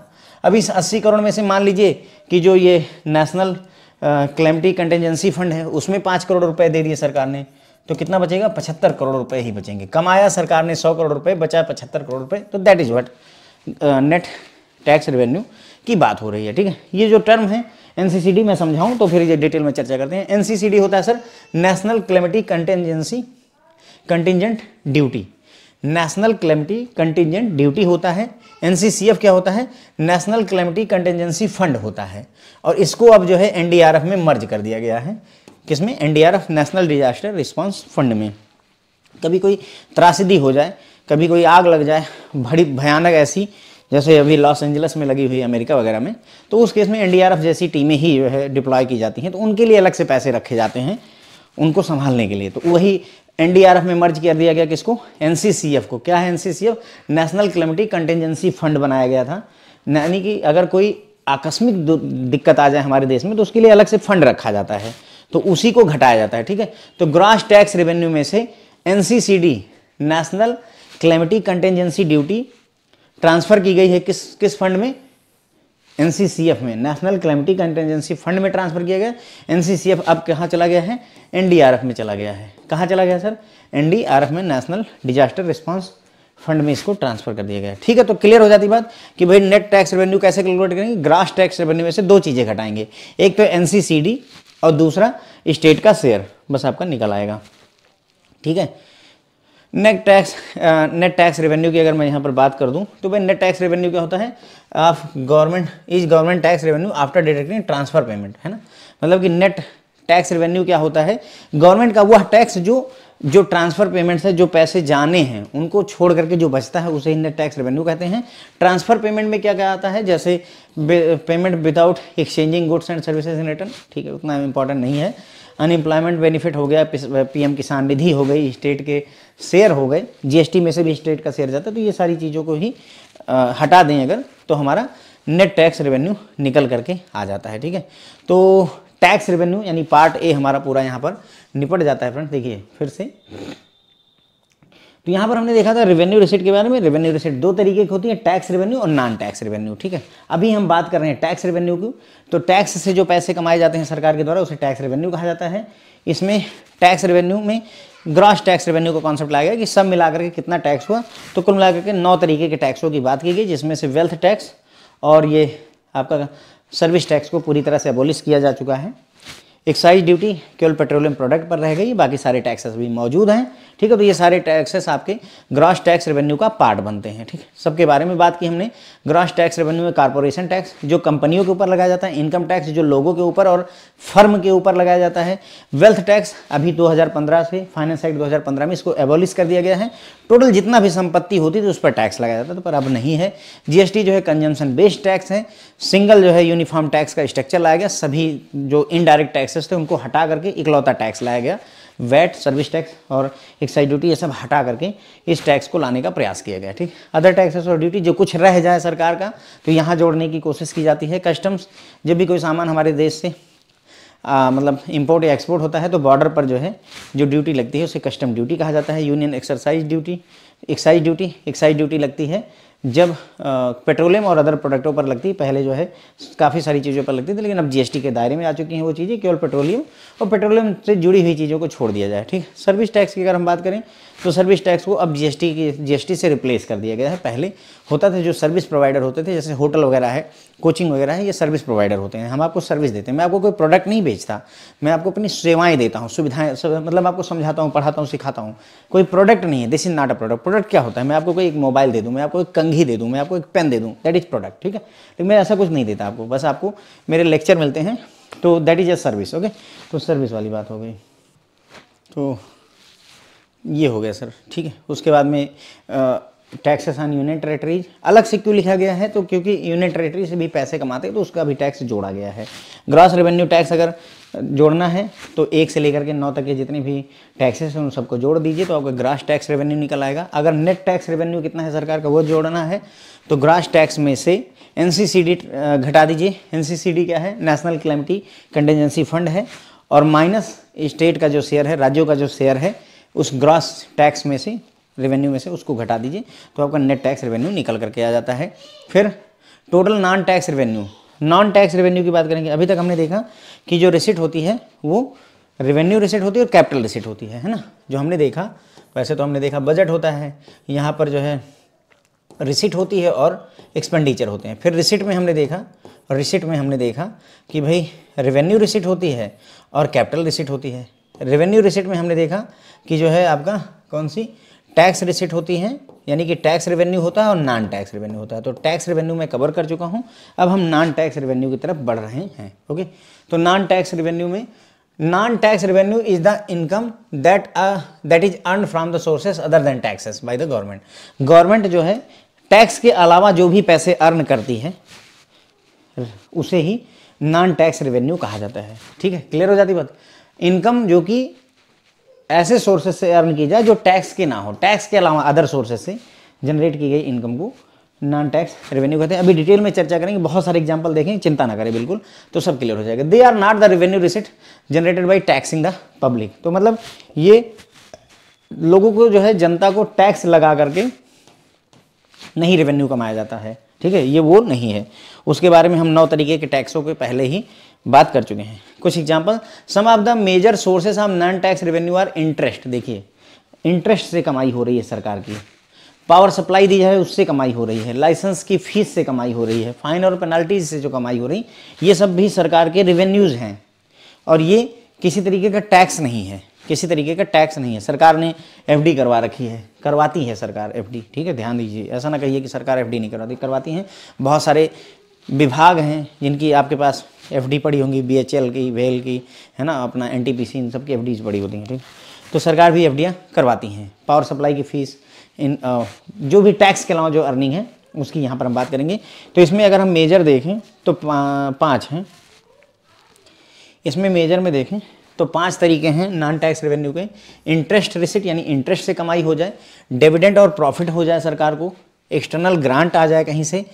अब इस 80 करोड़ में से मान लीजिए कि जो ये नेशनल क्लेमिटी कंटिजेंसी फंड है उसमें 5 करोड़ रुपए दे दिए सरकार ने, तो कितना बचेगा? 75 करोड़ रुपए ही बचेंगे। कमाया सरकार ने 100 करोड़ रुपए, बचा 75 करोड़ रुपए, तो that is what net tax revenue की बात हो रही है, ठीक है। ये जो टर्म है एनसीसीडी मैं समझाऊं तो फिर ये डिटेल में चर्चा करते हैं। एनसीसीडी होता है sir national calamity contingent duty, national calamity contingent duty होता है। एनसीसीएफ क्या होता है? नेशनल क्लेमिटी कंटिजेंसी फंड होता है, और इसको अब जो है एनडीआरएफ में मर्ज कर दिया गया है। किसमें? NDRF, national disaster response fund में। कभी कोई त्रासदी हो जाए, कभी कोई आग लग जाए बड़ी भयानक ऐसी, जैसे अभी लॉस एंजलिस में लगी हुई है अमेरिका वगैरह में, तो उस केस में एनडीआरएफ जैसी टीमें ही जो है डिप्लॉय की जाती हैं, तो उनके लिए अलग से पैसे रखे जाते हैं उनको संभालने के लिए। तो वही एनडीआरएफ में मर्ज कर दिया गया किसको? एनसीसीएफ को। क्या है NCCF? National calamity contingency fund बनाया गया था, यानी कि अगर कोई आकस्मिक दिक्कत आ जाए हमारे देश में तो उसके लिए अलग से फंड रखा जाता है, तो उसी को घटाया जाता है, ठीक है। तो ग्रॉस टैक्स रेवेन्यू में से NCCD, national calamity contingency duty, transfer की गई है किस फंड में? एनसीसीएफ में, नेशनल क्लेमिटी कंटिजेंसी फंड में ट्रांसफर किया गया। एनसीसीएफ अब कहाँ चला गया है? एनडीआरएफ में चला गया है। कहाँ चला गया सर? एनडीआरएफ में, नेशनल डिजास्टर रिस्पांस फंड में इसको ट्रांसफर कर दिया गया है, ठीक है। तो क्लियर हो जाती बात कि भाई नेट टैक्स रेवेन्यू कैसे कैलकुलेट करेंगे? ग्रॉस टैक्स रेवेन्यू में से दो चीजें घटाएंगे, एक तो एनसीसीडी और दूसरा स्टेट का शेयर, बस आपका निकल आएगा, ठीक है। नेट टैक्स रेवेन्यू की अगर मैं यहाँ पर बात कर दूँ तो भाई नेट टैक्स रेवेन्यू क्या होता है? आप government tax revenue after deducting transfer payment, है ना। मतलब कि नेट टैक्स रेवेन्यू क्या होता है? गवर्नमेंट का वह टैक्स जो ट्रांसफर पेमेंट से जो पैसे जाने हैं उनको छोड़ करके जो बचता है उसे ही नेट टैक्स रेवेन्यू कहते हैं। ट्रांसफर पेमेंट में क्या क्या आता है? जैसे payment without exchanging goods and services in return, ठीक है, उतना इंपॉर्टेंट नहीं है। अनएम्प्लॉयमेंट बेनिफिट हो गया, पीएम किसान निधि हो गई, स्टेट के शेयर हो गए, जीएसटी में से भी स्टेट का शेयर जाता है, तो ये सारी चीज़ों को ही हटा दें अगर, तो हमारा नेट टैक्स रेवेन्यू निकल करके आ जाता है, ठीक है। तो टैक्स रेवेन्यू यानी पार्ट ए हमारा पूरा यहाँ पर निपट जाता है फ्रेंड्स। देखिए फिर से, तो यहाँ पर हमने देखा था रेवेन्यू रिसीट के बारे में। रेवेन्यू रिसीट दो तरीके की होती है, टैक्स रेवेन्यू और नॉन टैक्स रेवेन्यू, ठीक है। अभी हम बात कर रहे हैं टैक्स रेवेन्यू की। तो टैक्स से जो पैसे कमाए जाते हैं सरकार के द्वारा उसे टैक्स रेवेन्यू कहा जाता है। इसमें टैक्स रेवेन्यू में ग्रॉस टैक्स रेवेन्यू का कॉन्सेप्ट लाया गया कि सब मिलाकर के कितना टैक्स हुआ, तो कुल मिलाकर के 9 तरीके के टैक्सों की बात की गई, जिसमें से वेल्थ टैक्स और ये आपका सर्विस टैक्स को पूरी तरह से अबोलिश किया जा चुका है। एक्साइज ड्यूटी केवल पेट्रोलियम प्रोडक्ट पर रह गई, बाकी सारे टैक्सेस भी मौजूद हैं। ठीक है, तो ये सारे टैक्सेस आपके ग्रॉस टैक्स रेवेन्यू का पार्ट बनते हैं। ठीक है, सबके बारे में बात की हमने। ग्रॉस टैक्स रेवेन्यू में कॉर्पोरेशन टैक्स जो कंपनियों के ऊपर लगाया जाता है, इनकम टैक्स जो लोगों के ऊपर और फर्म के ऊपर लगाया जाता है, वेल्थ टैक्स अभी 2015 से फाइनेंस एक्ट 2015 में इसको एबॉलिश कर दिया गया है। टोटल जितना भी संपत्ति होती थी उस पर टैक्स लगाया जाता था, पर अब नहीं है। जीएसटी जो है कंजम्पशन बेस्ड टैक्स है। सिंगल जो है यूनिफॉर्म टैक्स का स्ट्रक्चर लाया गया, सभी जो इनडायरेक्ट टैक्सेस थे उनको हटा करके इकलौता टैक्स लाया गया। वैट, सर्विस टैक्स और एक्साइज ड्यूटी ये सब हटा करके इस टैक्स को लाने का प्रयास किया गया। ठीक, अदर टैक्सेस और ड्यूटी जो कुछ रह जाए सरकार का तो यहाँ जोड़ने की कोशिश की जाती है। कस्टम्स, जब भी कोई सामान हमारे देश से मतलब इंपोर्ट या एक्सपोर्ट होता है तो बॉर्डर पर जो है जो ड्यूटी लगती है उसे कस्टम ड्यूटी कहा जाता है। यूनियन एक्साइज ड्यूटी लगती है जब पेट्रोलियम और अदर प्रोडक्टों पर लगती है। पहले जो है काफ़ी सारी चीज़ों पर लगती थी, लेकिन अब जीएसटी के दायरे में आ चुकी हैं वो चीज़ें। केवल पेट्रोलियम और पेट्रोलियम से जुड़ी हुई चीज़ों को छोड़ दिया जाए। ठीक, सर्विस टैक्स की अगर हम बात करें तो सर्विस टैक्स को अब जीएसटी से रिप्लेस कर दिया गया है। पहले होता था जो सर्विस प्रोवाइडर होते थे, जैसे होटल वगैरह है, कोचिंग वगैरह है, ये सर्विस प्रोवाइडर होते हैं। हम आपको सर्विस देते हैं, मैं आपको कोई प्रोडक्ट नहीं बेचता, मैं आपको अपनी सेवाएं देता हूँ, सुविधाएं, मतलब आपको समझाता हूँ, पढ़ाता हूँ, सिखाता हूँ। कोई प्रोडक्ट नहीं है, this is not a product. Product क्या होता है? मैं आपको कोई एक मोबाइल दे दूँ, मैं आपको एक कंघी दे दूँ, मैं आपको एक पेन दे दूँ, दैट इज प्रोडक्ट। ठीक है, लेकिन मैं ऐसा कुछ नहीं देता आपको, बस आपको मेरे लेक्चर मिलते हैं तो that is a service. Okay, तो सर्विस वाली बात हो गई। तो ये हो गया सर। ठीक है, उसके बाद में टैक्सेस ऑन यूनियन टेरेटरीज अलग से क्यों लिखा गया है? तो क्योंकि यूनियन टेरेटरी से भी पैसे कमाते हैं तो उसका भी टैक्स जोड़ा गया है। ग्रॉस रेवेन्यू टैक्स अगर जोड़ना है तो 1 से लेकर के 9 तक के जितने भी टैक्सेस हैं उन सबको जोड़ दीजिए तो आपका ग्रॉस टैक्स रेवेन्यू निकल आएगा। अगर नेट टैक्स रेवेन्यू कितना है सरकार का वो जोड़ना है तो ग्रॉस टैक्स में से एनसीसीडी घटा दीजिए। एनसीसीडी क्या है? नेशनल कैलेमिटी कंटिजेंसी फंड है, और माइनस स्टेट का जो शेयर है, राज्यों का जो शेयर है, उस ग्रॉस टैक्स में से, रेवेन्यू में से उसको घटा दीजिए तो आपका नेट टैक्स रेवेन्यू निकल करके आ जाता है। फिर total non tax revenue, non tax revenue की बात करेंगे। अभी तक हमने देखा कि जो रिसिट होती है वो रेवेन्यू रिसिट होती है और कैपिटल रिसिट होती है ना, जो हमने देखा। वैसे तो हमने देखा बजट होता है, यहाँ पर जो है रिसिट होती है और एक्सपेंडिचर होते हैं। फिर रिसिट में हमने देखा कि भाई रेवेन्यू रिसिट होती है और कैपिटल रिसिट होती है। रेवेन्यू रिसिट में हमने देखा कि जो है आपका कौन सी टैक्स रिसिट होती है, यानी कि टैक्स रेवेन्यू होता है और नॉन टैक्स रेवेन्यू होता है। तो टैक्स रेवेन्यू मैं कवर कर चुका हूं, अब हम नॉन टैक्स रेवेन्यू की तरफ बढ़ रहे हैं। ओके, तो नॉन टैक्स रेवेन्यू में, non tax revenue is the income that is earn from the sources other than taxes by the government. Government जो है टैक्स के अलावा जो भी पैसे अर्न करती है उसे ही नॉन टैक्स रेवेन्यू कहा जाता है। ठीक है, क्लियर हो जाती बात? इनकम जो कि ऐसे सोर्सेज से अर्न की जाए जो टैक्स के ना हो, टैक्स के अलावा अदर सोर्सेज से जनरेट की गई इनकम को नॉन टैक्स रेवेन्यू कहते हैं। अभी डिटेल में चर्चा करेंगे, बहुत सारे एग्जांपल देखेंगे, चिंता ना करें बिल्कुल, तो सब क्लियर हो जाएगा। They are not the revenue receipt generated by taxing the public. तो मतलब ये लोगों को जो है, जनता को टैक्स लगा करके नहीं रेवेन्यू कमाया जाता है। ठीक है, ये वो नहीं है। उसके बारे में हम 9 तरीके के टैक्सों के पहले ही बात कर चुके हैं। कुछ example, some of the major sources of non tax revenue are interest. देखिए, इंटरेस्ट से कमाई हो रही है सरकार की, पावर सप्लाई दी जाए उससे कमाई हो रही है, लाइसेंस की फीस से कमाई हो रही है, फाइन और पेनल्टीज से जो कमाई हो रही, ये सब भी सरकार के रेवेन्यूज हैं। और ये किसी तरीके का टैक्स नहीं है, किसी तरीके का टैक्स नहीं है। सरकार ने एफडी करवा रखी है, करवाती है सरकार एफडी। ठीक है, ध्यान दीजिए, ऐसा ना कहिए कि सरकार एफडी नहीं करवाती, करवाती हैं। बहुत सारे विभाग हैं जिनकी आपके पास एफडी पड़ी होंगी, बीएचएल की, वेल की, है ना, अपना एनटीपीसी, इन सब की एफडीज पड़ी होती हैं। ठीक, तो सरकार भी एफडियाँ करवाती हैं। पावर सप्लाई की फीस, इन जो भी टैक्स के अलावा जो अर्निंग है उसकी यहाँ पर हम बात करेंगे। तो इसमें अगर हम मेजर देखें तो 5 हैं। इसमें मेजर में देखें तो 5 तरीके हैं नॉन टैक्स रेवेन्यू के। इंटरेस्ट रिसिट, यानी इंटरेस्ट से कमाई हो जाए, डिविडेंड और प्रॉफिट हो जाए सरकार को, एक्सटर्नल ग्रांट आ जाए कहीं से,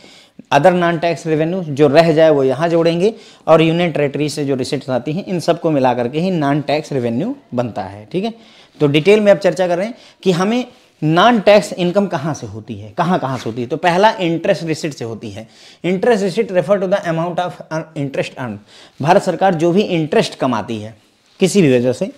अदर नॉन टैक्स रेवेन्यू जो रह जाए वो यहाँ जोड़ेंगे, और यूनियन टेरेटरी से जो रिसिट्स आती हैं इन सबको मिला करके ही नॉन टैक्स रेवेन्यू बनता है। ठीक है, तो डिटेल में अब चर्चा कर रहे हैं कि हमें नॉन टैक्स इनकम कहाँ से होती है, कहाँ से होती है। तो पहला इंटरेस्ट रिसिट से होती है। Interest receipt refer to the amount of interest earn. Bharat सरकार जो भी इंटरेस्ट कमाती है किसी भी वजह से,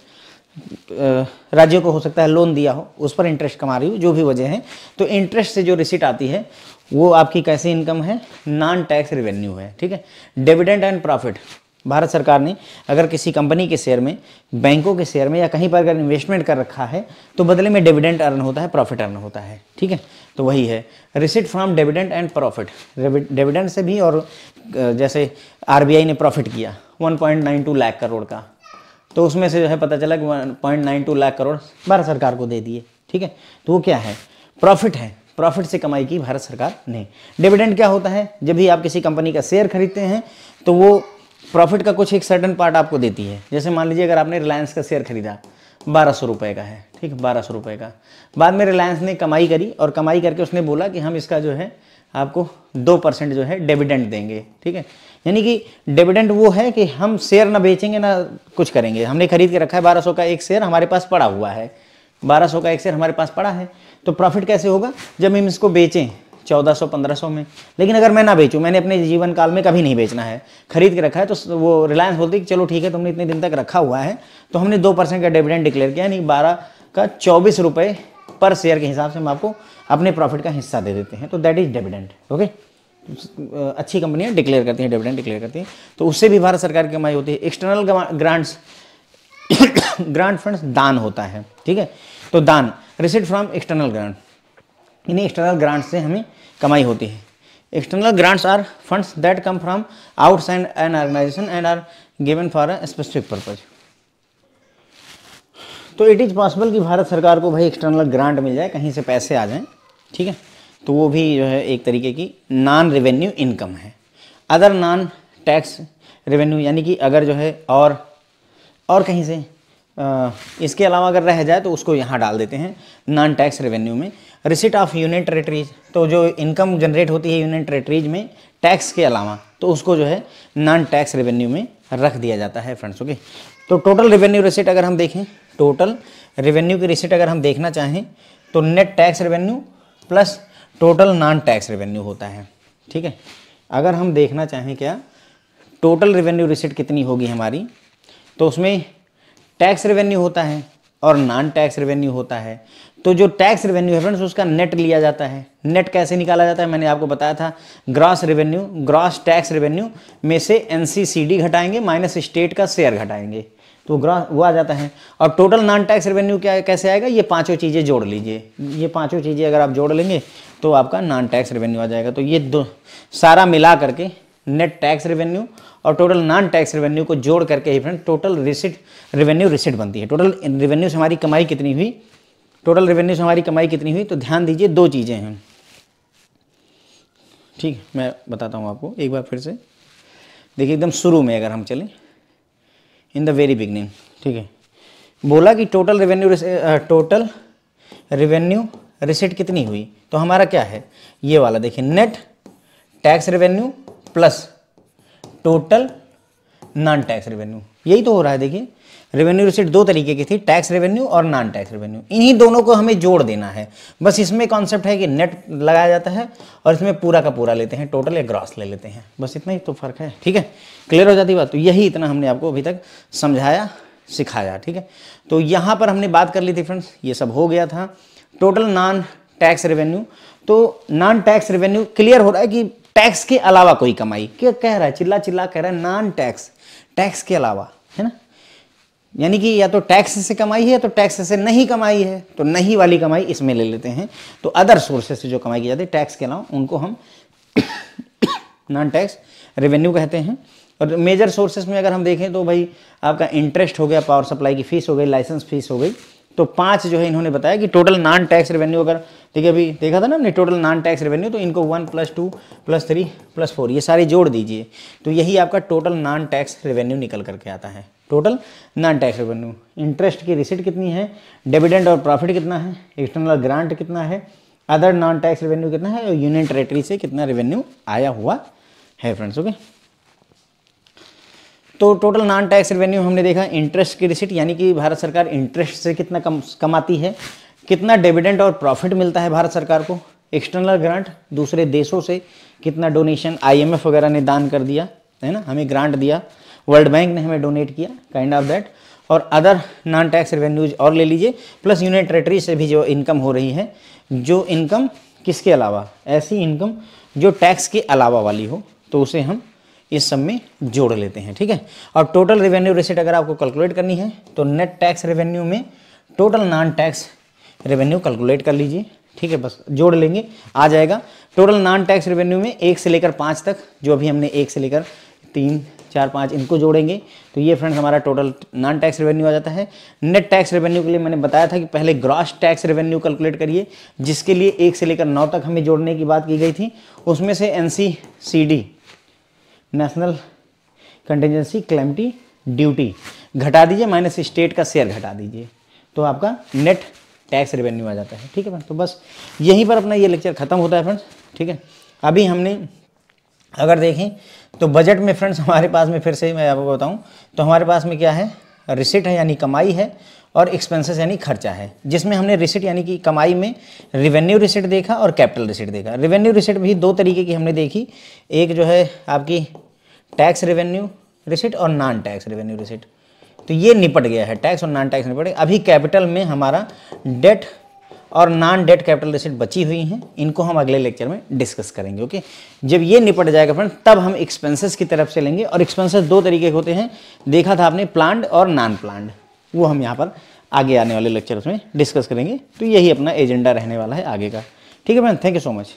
राज्यों को हो सकता है लोन दिया हो, उस पर इंटरेस्ट कमा रही हो, जो भी वजह है, तो इंटरेस्ट से जो रिसिट आती है वो आपकी कैसी इनकम है? नॉन टैक्स रेवेन्यू है। ठीक है, डिविडेंड एंड प्रॉफिट, भारत सरकार ने अगर किसी कंपनी के शेयर में, बैंकों के शेयर में या कहीं पर अगर इन्वेस्टमेंट कर रखा है तो बदले में डिविडेंड अर्न होता है, प्रॉफिट अर्न होता है। ठीक है, तो वही है receipt from dividend and profit. Dividend से भी, और जैसे आरबीआई ने प्रॉफिट किया 1.92 लाख करोड़ का, तो उसमें से जो है पता चला कि 1.92 लाख करोड़ भारत सरकार को दे दिए। ठीक है, तो वो क्या है, प्रॉफिट है, प्रॉफिट से कमाई की भारत सरकार ने। डिविडेंड क्या होता है, जब भी आप किसी कंपनी का शेयर खरीदते हैं तो वो प्रॉफिट का कुछ एक सर्टेन पार्ट आपको देती है। जैसे मान लीजिए अगर आपने रिलायंस का शेयर खरीदा 1200 रुपये का है, ठीक है, 1200 रुपये का, बाद में रिलायंस ने कमाई करी और कमाई करके उसने बोला कि हम इसका जो है आपको 2% जो है डिविडेंड देंगे। ठीक है, यानी कि डिविडेंड वो है कि हम शेयर ना बेचेंगे ना कुछ करेंगे, हमने खरीद के रखा है 1200 का एक शेयर हमारे पास पड़ा हुआ है, 1200 का एक शेयर हमारे पास पड़ा है, तो प्रॉफिट कैसे होगा, जब हम इसको बेचें 1400-1500 में। लेकिन अगर मैं ना बेचूं, मैंने अपने जीवन काल में कभी नहीं बेचना है, खरीद के रखा है, तो वो रिलायंस बोलती है कि चलो ठीक है, तुमने इतने दिन तक रखा हुआ है तो हमने 2% का डिविडेंड डिक्लेयर किया, यानी 12 का 24 रुपये पर शेयर के हिसाब से हम आपको अपने प्रॉफिट का हिस्सा दे देते हैं, तो दैट इज डिविडेंड। ओके, अच्छी कंपनियां डिक्लेयर करती हैं, डिविडेंड डिक्लेयर करती हैं, तो उससे भी भारत सरकार की कमाई होती है। एक्सटर्नल ग्रांट्स ग्रांट फंड्स दान होता है। ठीक है, तो दान रिसीट फ्रॉम एक्सटर्नल ग्रांट, इन्हीं एक्सटर्नल ग्रांट से हमें कमाई होती है। External grants are funds that come from outside an organisation and are given for a specific purpose. तो इट इज़ पॉसिबल कि भारत सरकार को भाई एक्सटर्नल ग्रांट मिल जाए, कहीं से पैसे आ जाएं। ठीक है, तो वो भी जो है एक तरीके की नॉन रेवेन्यू इनकम है। अदर नॉन टैक्स रेवेन्यू, यानी कि अगर जो है और कहीं से इसके अलावा अगर रह जाए तो उसको यहाँ डाल देते हैं नॉन टैक्स रेवेन्यू में। रिसिट ऑफ यूनियन टेरेटरीज, तो जो इनकम जनरेट होती है यूनियन टेरेटरीज में टैक्स के अलावा, तो उसको जो है नॉन टैक्स रेवेन्यू में रख दिया जाता है फ्रेंड्स। ओके, तो टोटल रेवेन्यू रिसिट अगर हम देखें, टोटल रेवेन्यू की रिसिट अगर हम देखना चाहें तो net tax revenue plus total non tax revenue होता है। ठीक है, अगर हम देखना चाहें क्या टोटल रेवेन्यू रिसिट कितनी होगी हमारी, तो उसमें टैक्स रेवेन्यू होता है और नॉन टैक्स रेवेन्यू होता है। तो जो टैक्स रेवेन्यू है फ्रेंड्स उसका नेट लिया जाता है। नेट कैसे निकाला जाता है, मैंने आपको बताया था, gross revenue, gross tax revenue में से एनसीसीडी घटाएंगे माइनस स्टेट का शेयर घटाएंगे, तो ग्रॉस वो आ जाता है। और टोटल नॉन टैक्स रेवेन्यू क्या कैसे आएगा, ये पांचों चीज़ें जोड़ लीजिए, ये पांचों चीज़ें अगर आप जोड़ लेंगे तो आपका नॉन टैक्स रेवेन्यू आ जाएगा। तो ये दो सारा मिला करके नेट टैक्स रेवेन्यू और टोटल नॉन टैक्स रेवेन्यू को जोड़ करके ही friend total receipt revenue receipt बनती है। टोटल रेवेन्यू से हमारी कमाई कितनी हुई, टोटल रेवेन्यू से हमारी कमाई कितनी हुई, तो ध्यान दीजिए दो चीज़ें हैं। ठीक है, मैं बताता हूँ आपको एक बार फिर से। देखिए एकदम शुरू में अगर हम चलें, इन द वेरी बिगनिंग, ठीक है, बोला कि टोटल रेवेन्यू रिसिट कितनी हुई, तो हमारा क्या है ये वाला, देखिए net tax revenue plus total non tax revenue, यही तो हो रहा है। देखिए रेवेन्यू रिसिट दो तरीके की थी, टैक्स रेवेन्यू और नॉन टैक्स रेवेन्यू, इन्हीं दोनों को हमें जोड़ देना है। बस इसमें कॉन्सेप्ट है कि नेट लगाया जाता है और इसमें पूरा का पूरा लेते हैं, टोटल या ग्रॉस ले लेते हैं, बस इतना ही तो फर्क है। ठीक है, क्लियर हो जाती बात। तो यही इतना हमने आपको अभी तक समझाया सिखाया। ठीक है, तो यहाँ पर हमने बात कर ली थी फ्रेंड्स, ये सब हो गया था टोटल नॉन टैक्स रेवेन्यू। तो नॉन टैक्स रेवेन्यू क्लियर हो रहा है कि टैक्स के अलावा कोई कमाई, क्या कह रहा है, चिल्ला चिल्ला कह रहा है नॉन टैक्स, टैक्स के अलावा, है ना, यानी कि या तो टैक्स से कमाई है तो टैक्स से नहीं कमाई है, तो नहीं वाली कमाई इसमें ले लेते हैं। तो अदर सोर्सेस से जो कमाई की जाती है टैक्स के अलावा, उनको हम नॉन टैक्स रेवेन्यू कहते हैं। और मेजर सोर्सेस में अगर हम देखें तो भाई आपका इंटरेस्ट हो गया, पावर सप्लाई की फीस हो गई, लाइसेंस फीस हो गई, तो 5 जो है इन्होंने बताया कि टोटल नॉन टैक्स रेवेन्यू, अगर देखिए अभी देखा था ना हमने टोटल नॉन टैक्स रेवेन्यू, तो इनको 1 + 2 + 3 + 4 ये सारे जोड़ दीजिए, तो यही आपका टोटल नॉन टैक्स रेवेन्यू निकल करके आता है। Total non tax revenue, interest की रिसिट कितनी है, डिविडेंड और प्रॉफिट कितना है, एक्सटर्नल ग्रांट कितना है, अदर नॉन टैक्स रेवेन्यू कितना है, और यूनियन टेरेटरी से कितना रेवेन्यू आया हुआ है फ्रेंड्स। ओके, तो टोटल नॉन टैक्स रेवेन्यू हमने देखा, इंटरेस्ट की रिसिट यानी कि भारत सरकार इंटरेस्ट से कितना कमाती है, कितना डिविडेंड और प्रॉफिट मिलता है भारत सरकार को, एक्सटर्नल ग्रांट दूसरे देशों से कितना डोनेशन, IMF वगैरह ने दान कर दिया है ना, हमें ग्रांट दिया, वर्ल्ड बैंक ने हमें डोनेट किया, काइंड ऑफ दैट, और अदर नॉन टैक्स रेवेन्यूज और ले लीजिए, प्लस यूनियन टेरेटरी से भी जो इनकम हो रही है, जो इनकम किसके अलावा, ऐसी इनकम जो टैक्स के अलावा वाली हो, तो उसे हम इस सब में जोड़ लेते हैं, ठीक है। और टोटल रेवेन्यू रिसीट अगर आपको कैलकुलेट करनी है तो नेट टैक्स रेवेन्यू में total non tax revenue calculate कर लीजिए, ठीक है, बस जोड़ लेंगे आ जाएगा। टोटल नॉन टैक्स रेवेन्यू में 1 से लेकर 5 तक, जो अभी हमने 1 से लेकर 3, 4, 5 इनको जोड़ेंगे तो ये फ्रेंड्स हमारा टोटल नॉन टैक्स रेवेन्यू आ जाता है। नेट टैक्स रेवेन्यू के लिए मैंने बताया था कि पहले ग्रॉस टैक्स रेवेन्यू कैलकुलेट करिए, जिसके लिए 1 से लेकर 9 तक हमें जोड़ने की बात की गई थी। उसमें से NCCD national contingency calamity duty घटा दीजिए, माइनस स्टेट का शेयर घटा दीजिए, तो आपका नेट टैक्स रेवेन्यू आ जाता है, ठीक है फ्रेंड्स। तो बस यहीं पर अपना ये लेक्चर खत्म होता है फ्रेंड्स, ठीक है। अभी हमने अगर देखें तो बजट में फ्रेंड्स हमारे पास में, फिर से मैं आपको बताऊं तो हमारे पास में क्या है, रिसिट है यानी कमाई है, और एक्सपेंसेस यानी खर्चा है, जिसमें हमने रिसिट यानी कि कमाई में रेवेन्यू रिसिट देखा और कैपिटल रिसिट देखा। रेवेन्यू रिसिट भी 2 तरीके की हमने देखी, एक जो है आपकी टैक्स रेवेन्यू रिसिट और नॉन टैक्स रेवेन्यू रिसिट, तो ये निपट गया है, टैक्स और नॉन टैक्स निपट गया। अभी कैपिटल में हमारा डेट और नॉन डेट कैपिटल रिसिट बची हुई हैं, इनको हम अगले लेक्चर में डिस्कस करेंगे, ओके। जब ये निपट जाएगा फ्रेंड तब हम एक्सपेंसेस की तरफ से लेंगे, और एक्सपेंसेस 2 तरीके के होते हैं, देखा था आपने, प्लान्ड और नॉन प्लान्ड, वो हम यहाँ पर आगे आने वाले लेक्चर्स में डिस्कस करेंगे। तो यही अपना एजेंडा रहने वाला है आगे का, ठीक है friend. Thank you so much.